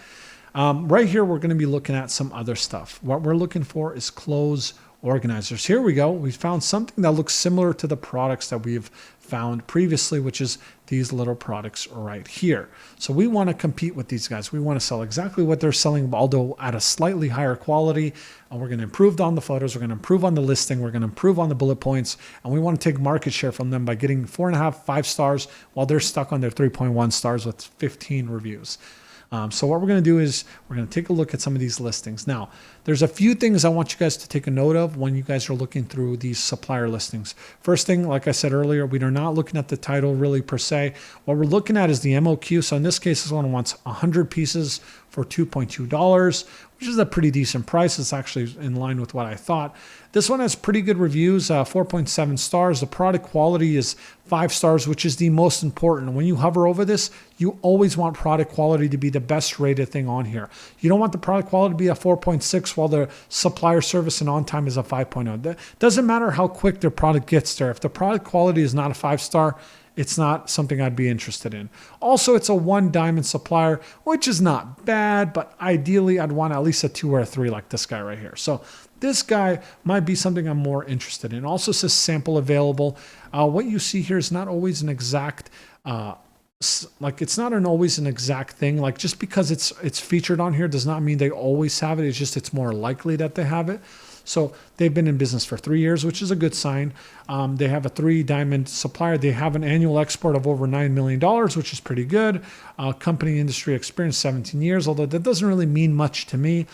Right here, we're going to be looking at some other stuff. What we're looking for is clothes organizers. Here we go. We found something that looks similar to the products that we've found previously, which is these little products right here. So we want to compete with these guys. We want to sell exactly what they're selling, although at a slightly higher quality. And we're going to improve on the photos. We're going to improve on the listing. We're going to improve on the bullet points. And we want to take market share from them by getting 4.5, 5 stars while they're stuck on their 3.1 stars with 15 reviews. So what we're going to do is we're going to take a look at some of these listings. Now, there's a few things I want you guys to take a note of when you guys are looking through these supplier listings. First thing, like I said earlier, we are not looking at the title really per se. What we're looking at is the MOQ. So in this case, this one wants 100 pieces for $2.2, which is a pretty decent price. It's actually in line with what I thought. This one has pretty good reviews, 4.7 stars. The product quality is 5 stars, which is the most important. When you hover over this, you always want product quality to be the best rated thing on here. You don't want the product quality to be a 4.6 while the supplier service and on time is a 5.0. That doesn't matter how quick their product gets there. If the product quality is not a 5-star, it's not something I'd be interested in. Also, it's a 1 diamond supplier, which is not bad, but ideally I'd want at least a 2 or a 3 like this guy right here. So this guy might be something I'm more interested in. Also says sample available. What you see here is not always an exact, it's not always an exact thing. Like just because it's featured on here does not mean they always have it. It's just it's more likely that they have it. So they've been in business for 3 years, which is a good sign. They have a 3 diamond supplier. They have an annual export of over $9 million, which is pretty good. Company industry experience, 17 years, although that doesn't really mean much to me.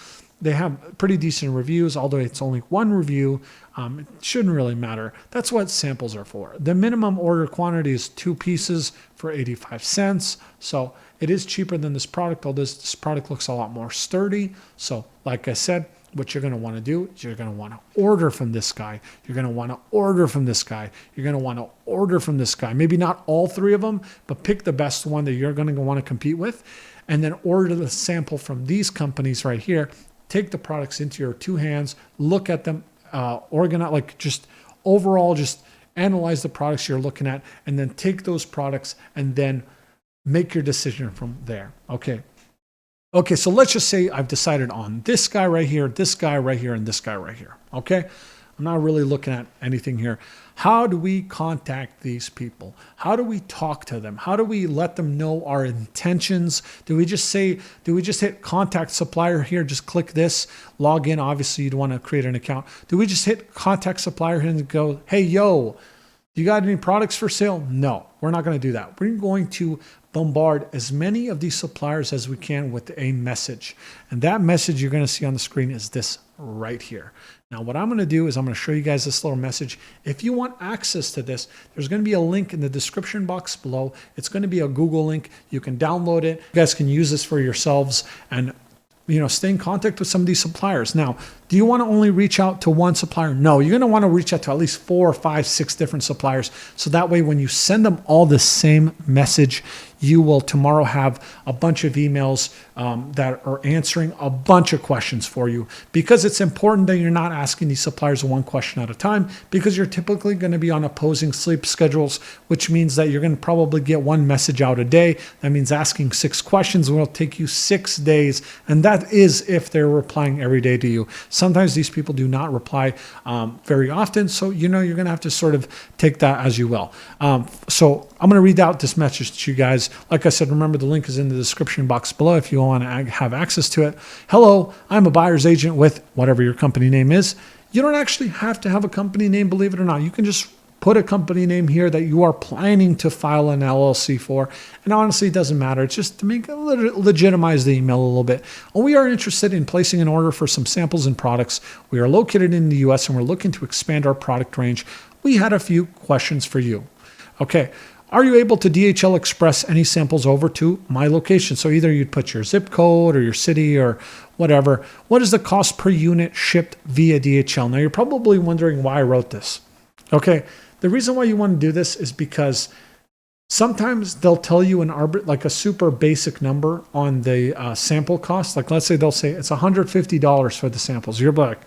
they have pretty decent reviews, although it's only one review. It shouldn't really matter. That's what samples are for. The minimum order quantity is 2 pieces for 85 cents. So it is cheaper than this product, although this product looks a lot more sturdy. So like I said, what you're going to want to do is you're going to want to order from this guy. You're going to want to order from this guy. You're going to want to order from this guy. Maybe not all 3 of them, but pick the best one that you're going to want to compete with, and then order the sample from these companies right here. Take the products into your 2 hands, look at them, organize, like just overall, just analyze the products you're looking at, and then take those products and then make your decision from there. Okay, so let's just say I've decided on this guy right here, this guy right here, and this guy right here. Okay, I'm not really looking at anything here. How do we contact these people? How do we talk to them? How do we let them know our intentions? Do we just hit contact supplier here? Just click this, log in. Obviously, you'd want to create an account. Do we just hit contact supplier here and go, hey, yo, you got any products for sale? No, we're not going to do that. We're going to bombard as many of these suppliers as we can with a message. And that message you're going to see on the screen is this right here. Now, what I'm going to do is I'm going to show you guys this little message. If you want access to this, there's going to be a link in the description box below. It's going to be a Google link. You can download it. You guys can use this for yourselves and stay in contact with some of these suppliers. Now, do you want to only reach out to one supplier? No, you're going to want to reach out to at least 4, 5, 6 different suppliers. So that way, when you send them all the same message, you will tomorrow have a bunch of emails that are answering a bunch of questions for you, because it's important that you're not asking these suppliers one question at a time, because you're typically going to be on opposing sleep schedules, which means that you're going to probably get one message out a day. That means asking 6 questions will take you 6 days. And that is if they're replying every day to you. Sometimes these people do not reply very often. So, you're going to have to sort of take that as you will. So I'm going to read out this message to you guys. Like I said, remember the link is in the description box below if you want to have access to it. Hello, I'm a buyer's agent with whatever your company name is. You don't actually have to have a company name, believe it or not. You can just put a company name here that you are planning to file an LLC for. And honestly, it doesn't matter. It's just to make legitimize the email a little bit. And we are interested in placing an order for some samples and products. We are located in the US and we're looking to expand our product range. We had a few questions for you. Okay. Are you able to DHL Express any samples over to my location? So either you'd put your zip code or your city or whatever. What is the cost per unit shipped via DHL? Now you're probably wondering why I wrote this. Okay, the reason why you want to do this is because sometimes they'll tell you like a super basic number on the sample cost. Like let's say they'll say it's $150 for the samples. You're like,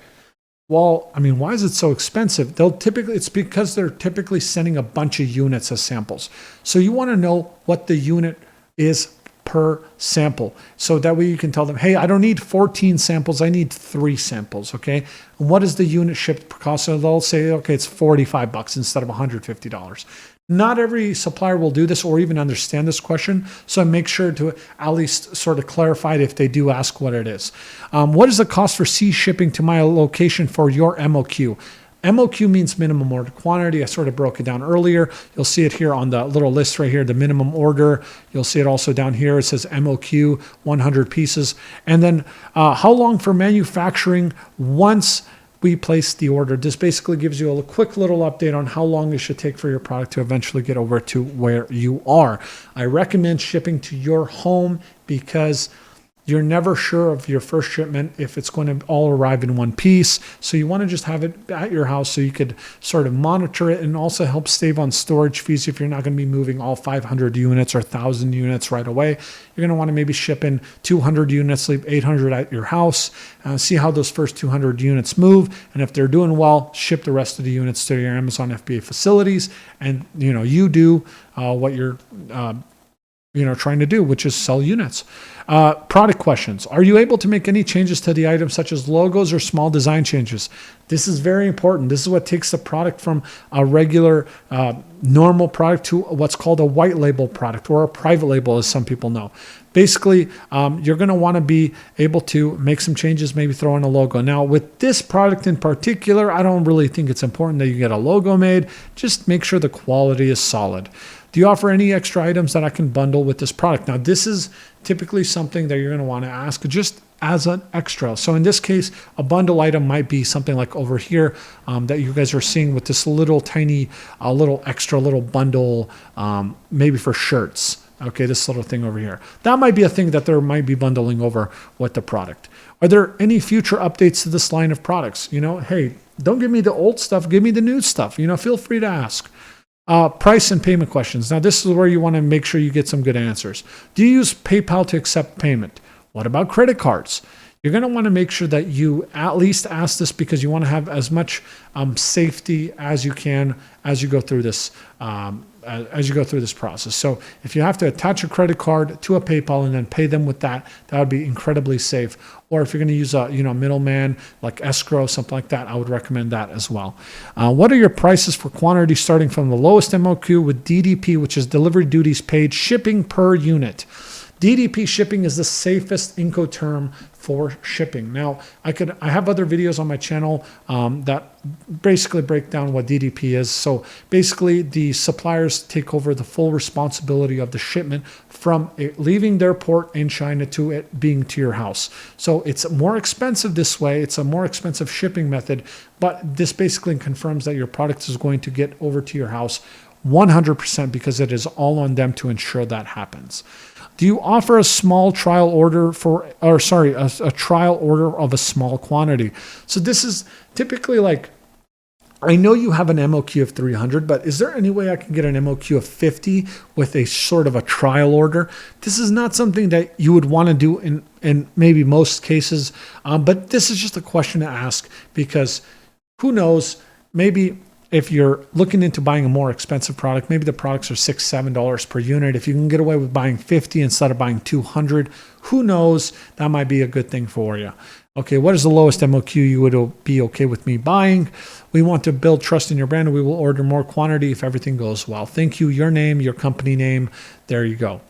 well, I mean, why is it so expensive? It's because they're typically sending a bunch of units as samples. So you want to know what the unit is per sample. So that way you can tell them, hey, I don't need 14 samples. I need 3 samples. Okay. And what is the unit shipped cost? So they'll say, okay, it's $45 instead of $150. Not every supplier will do this or even understand this question. So make sure to at least sort of clarify it if they do ask what it is. What is the cost for sea shipping to my location for your MOQ? MOQ means minimum order quantity. I sort of broke it down earlier. You'll see it here on the little list right here, the minimum order. You'll see it also down here. It says MOQ, 100 pieces. And then how long for manufacturing once we place the order. This basically gives you a quick little update on how long it should take for your product to eventually get over to where you are. I recommend shipping to your home because you're never sure of your first shipment if it's going to all arrive in one piece. So you want to just have it at your house so you could sort of monitor it and also help save on storage fees if you're not going to be moving all 500 units or 1,000 units right away. You're going to want to maybe ship in 200 units, leave 800 at your house, see how those first 200 units move. And if they're doing well, ship the rest of the units to your Amazon FBA facilities. And you do what you're trying to do, which is sell units. Product questions. Are you able to make any changes to the item, such as logos or small design changes? This is very important. This is what takes the product from a regular, normal product to what's called a white label product, or a private label, as some people know. Basically, you're going to want to be able to make some changes, maybe throw in a logo. Now, with this product in particular, I don't really think it's important that you get a logo made. Just make sure the quality is solid. Do you offer any extra items that I can bundle with this product? Now, this is typically something that you're going to want to ask just as an extra. So in this case, a bundle item might be something like over here that you guys are seeing with this little tiny, little extra little bundle, maybe for shirts. Okay, this little thing over here. That might be a thing that there might be bundling over with the product. Are there any future updates to this line of products? You know, hey, don't give me the old stuff, give me the new stuff. You know, feel free to ask. Price and payment questions. Now, this is where you want to make sure you get some good answers. Do you use PayPal to accept payment? What about credit cards? You're going to want to make sure that you at least ask this because you want to have as much safety as you can as you go through this process. So if you have to attach a credit card to a PayPal and then pay them with that, that would be incredibly safe. Or if you're going to use a middleman like escrow, something like that, I would recommend that as well. What are your prices for quantity starting from the lowest MOQ with DDP, which is delivery duties paid, shipping per unit? DDP shipping is the safest Incoterm for shipping. Now, I have other videos on my channel that basically break down what DDP is. So basically, the suppliers take over the full responsibility of the shipment from it leaving their port in China to it being to your house. So it's more expensive this way. It's a more expensive shipping method, but this basically confirms that your product is going to get over to your house 100% because it is all on them to ensure that happens. Do you offer a small trial order a trial order of a small quantity? So this is typically like, I know you have an MOQ of 300, but is there any way I can get an MOQ of 50 with a sort of a trial order? This is not something that you would want to do in maybe most cases, but this is just a question to ask because who knows, maybe if you're looking into buying a more expensive product, maybe the products are $6, $7 per unit. If you can get away with buying 50 instead of buying 200, who knows? That might be a good thing for you. Okay, what is the lowest MOQ you would be okay with me buying? We want to build trust in your brand. We will order more quantity if everything goes well. Thank you. Your name, your company name. There you go.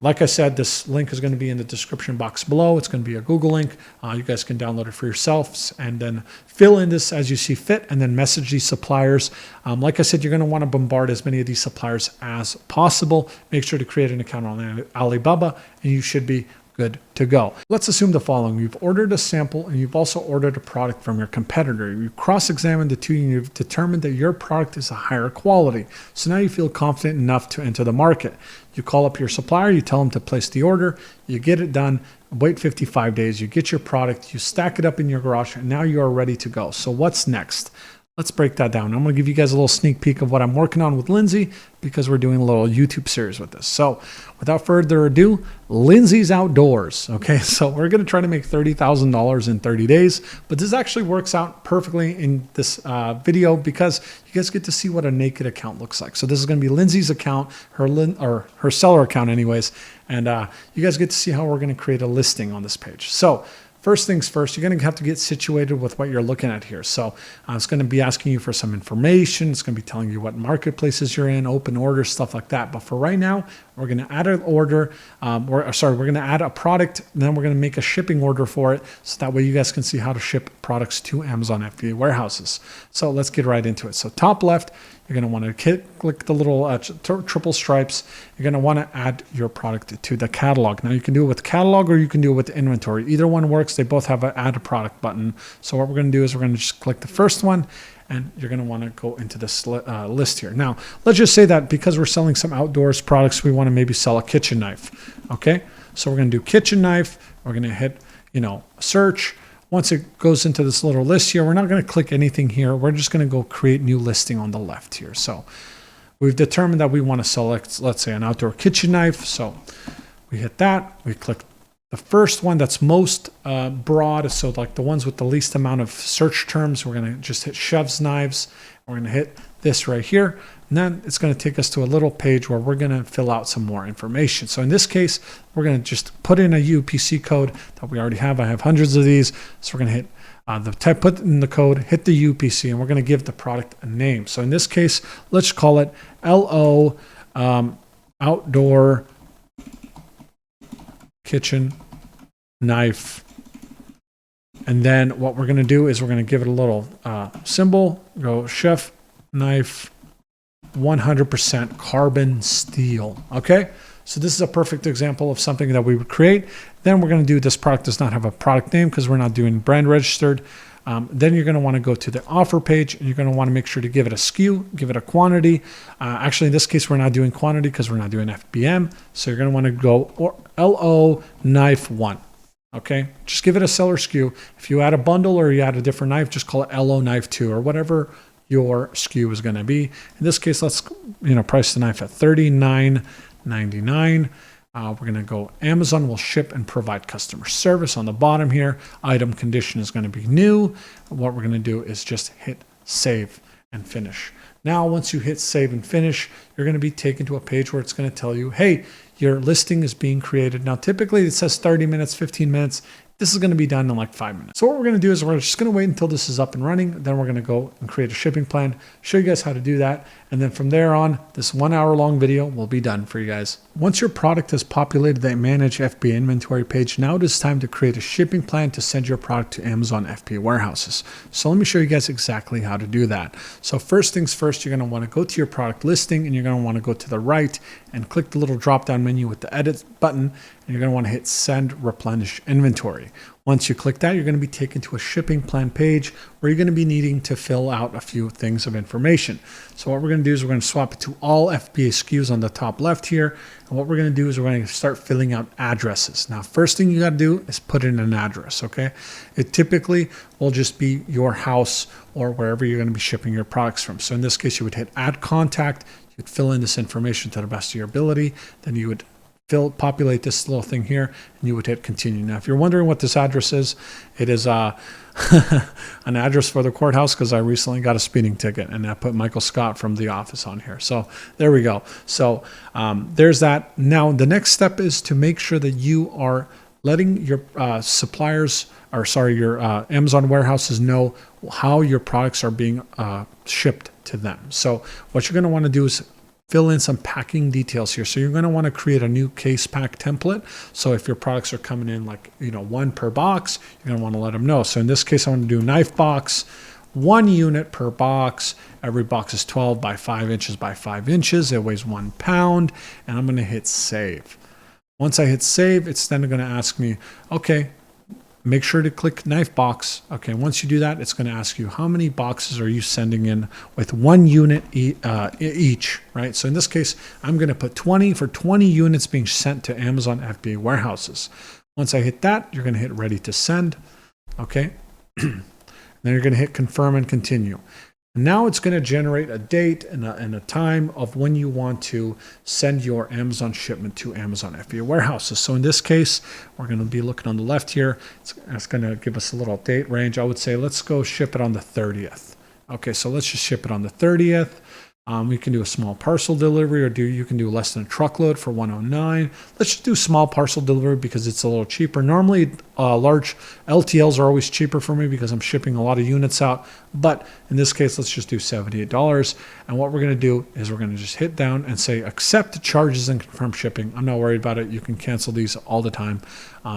Like I said, this link is going to be in the description box below. It's going to be a Google link. You guys can download it for yourselves and then fill in this as you see fit and then message these suppliers. Like I said, you're going to want to bombard as many of these suppliers as possible. Make sure to create an account on Alibaba and you should be good to go. Let's assume the following. You've ordered a sample and you've also ordered a product from your competitor. You've cross-examined the two and you've determined that your product is a higher quality. So now you feel confident enough to enter the market. You call up your supplier, you tell them to place the order, you get it done, wait 55 days, you get your product, you stack it up in your garage, and now you are ready to go. So what's next? Let's break that down. I'm going to give you guys a little sneak peek of what I'm working on with Lindsay because we're doing a little YouTube series with this. So without further ado, Lindsay's Outdoors. Okay, so we're going to try to make $30,000 in 30 days, but this actually works out perfectly in this video because you guys get to see what a naked account looks like. So this is going to be Lindsay's account, her seller account anyways, and you guys get to see how we're going to create a listing on this page. So first things first, you're going to have to get situated with what you're looking at here. So it's going to be asking you for some information. It's going to be telling you what marketplaces you're in, open orders, stuff like that. But for right now, we're going to add an order, we're going to add a product, and then we're going to make a shipping order for it. So that way you guys can see how to ship products to Amazon FBA warehouses. So let's get right into it. So top left, you're going to want to click the little triple stripes. You're going to want to add your product to the catalog. Now you can do it with catalog or you can do it with inventory. Either one works. They both have an add a product button. So what we're going to do is we're going to just click the first one and you're going to want to go into this list here. Now, let's just say that because we're selling some outdoors products, we want to maybe sell a kitchen knife. Okay. So we're going to do kitchen knife. We're going to hit, search. Once it goes into this little list here, we're not going to click anything here. We're just going to go create new listing on the left here. So we've determined that we want to select, let's say, an outdoor kitchen knife. So we hit that. We click the first one that's most broad. So like the ones with the least amount of search terms, we're going to just hit Chef's Knives. We're going to hit this right here. And then it's going to take us to a little page where we're going to fill out some more information. So in this case, we're going to just put in a UPC code that we already have. I have hundreds of these. So we're going to hit put in the code, hit the UPC, and we're going to give the product a name. So in this case, let's call it LO Outdoor Kitchen Knife. And then what we're going to do is we're going to give it a little symbol, go Chef Knife 100% carbon steel. Okay, so this is a perfect example of something that we would create. Then we're going to do, this product does not have a product name because we're not doing brand registered. Then you're going to want to go to the offer page, and you're going to want to make sure to give it a SKU, give it a quantity. Actually, in this case, we're not doing quantity because we're not doing FBM. So you're going to want to go LO knife 1. Okay, just give it a seller SKU. If you add a bundle or you add a different knife, just call it LO knife 2 or whatever your SKU is going to be. In this case, let's price the knife at $39.99. We're going to go Amazon will ship and provide customer service on the bottom here. Item condition is going to be new. What we're going to do is just hit save and finish. Now, once you hit save and finish, you're going to be taken to a page where it's going to tell you, hey, your listing is being created. Now, typically it says 30 minutes, 15 minutes. This is going to be done in like 5 minutes. So what we're going to do is we're just going to wait until this is up and running. Then we're going to go and create a shipping plan, show you guys how to do that. And then from there on, this 1 hour long video will be done for you guys. Once your product has populated the Manage FBA inventory page, now it is time to create a shipping plan to send your product to Amazon FBA warehouses. So let me show you guys exactly how to do that. So first things first, you're going to want to go to your product listing, and you're going to want to go to the right and click the little drop down menu with the edit button. And you're going to want to hit send replenish inventory. Once you click that, you're going to be taken to a shipping plan page where you're going to be needing to fill out a few things of information. So what we're going to do is we're going to swap it to all FBA SKUs on the top left here. And what we're going to do is we're going to start filling out addresses. Now, first thing you got to do is put in an address, okay? It typically will just be your house or wherever you're going to be shipping your products from. So in this case, you would hit add contact. You'd fill in this information to the best of your ability. Then you would populate this little thing here, and you would hit continue. Now, if you're wondering what this address is, it is an address for the courthouse because I recently got a speeding ticket, and I put Michael Scott from The Office on here. So there we go. So there's that. Now, the next step is to make sure that you are letting your your Amazon warehouses know how your products are being shipped to them. So what you're going to want to do is fill in some packing details here. So you're going to want to create a new case pack template. So if your products are coming in like, 1 per box, you're going to want to let them know. So in this case, I want to do knife box, 1 unit per box. Every box is 12 by 5 inches by 5 inches. It weighs 1 pound, and I'm going to hit save. Once I hit save, it's then going to ask me, okay, make sure to click knife box. Okay, once you do that, it's going to ask you how many boxes are you sending in with 1 unit each, right? So in this case, I'm going to put 20 for 20 units being sent to Amazon FBA warehouses. Once I hit that, you're going to hit ready to send. Okay, then you're going to hit confirm and continue. Now it's going to generate a date and a time of when you want to send your Amazon shipment to Amazon FBA warehouses. So in this case, we're going to be looking on the left here. It's going to give us a little date range. I would say let's go ship it on the 30th. Okay, so let's just ship it on the 30th. We can do a small parcel delivery, or you can do less than a truckload for $109. Let's just do small parcel delivery because it's a little cheaper. Normally, large LTLs are always cheaper for me because I'm shipping a lot of units out. But in this case, let's just do $78. And what we're going to do is we're going to just hit down and say accept charges and confirm shipping. I'm not worried about it. You can cancel these all the time.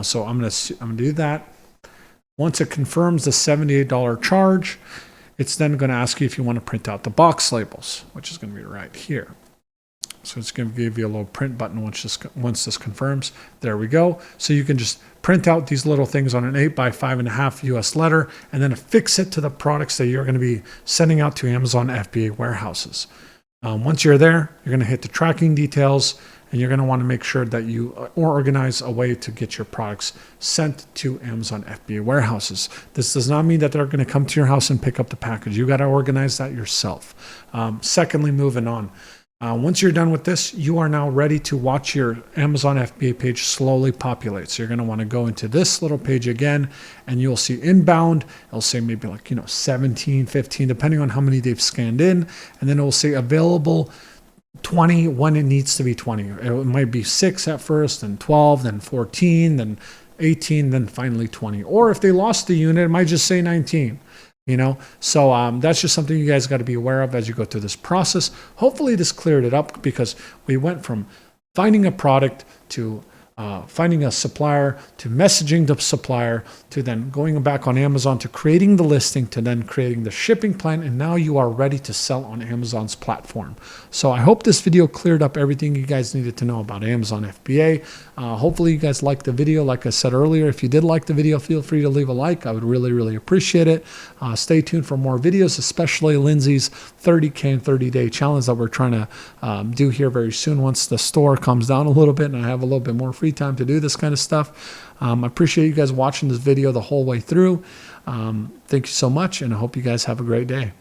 So I'm going to do that. Once it confirms the $78 charge, it's then going to ask you if you want to print out the box labels, which is going to be right here. So it's going to give you a little print button once this confirms. There we go. So you can just print out these little things on an 8 by 5.5 US letter and then affix it to the products that you're going to be sending out to Amazon FBA warehouses. Once you're there, you're going to hit the tracking details, and you're going to want to make sure that you organize a way to get your products sent to Amazon FBA warehouses. This does not mean that they're going to come to your house and pick up the package. You got to organize that yourself. Secondly, moving on. Once you're done with this, you are now ready to watch your Amazon FBA page slowly populate. So you're going to want to go into this little page again, and you'll see inbound. It'll say maybe like 17, 15, depending on how many they've scanned in. And then it will say available 20 when it needs to be 20. It might be 6 at first, then 12, then 14, then 18, then finally 20. Or if they lost the unit, it might just say 19. So that's just something you guys got to be aware of as you go through this process. Hopefully this cleared it up, because we went from finding a product to finding a supplier, to messaging the supplier, to then going back on Amazon, to creating the listing, to then creating the shipping plan, and now you are ready to sell on Amazon's platform. So I hope this video cleared up everything you guys needed to know about Amazon FBA. Hopefully you guys liked the video. Like I said earlier, if you did like the video, feel free to leave a like. I would really, really appreciate it. Stay tuned for more videos, especially Lindsay's 30K in 30-day challenge that we're trying to do here very soon once the store comes down a little bit and I have a little bit more free time to do this kind of stuff. I appreciate you guys watching this video the whole way through. Thank you so much, and I hope you guys have a great day.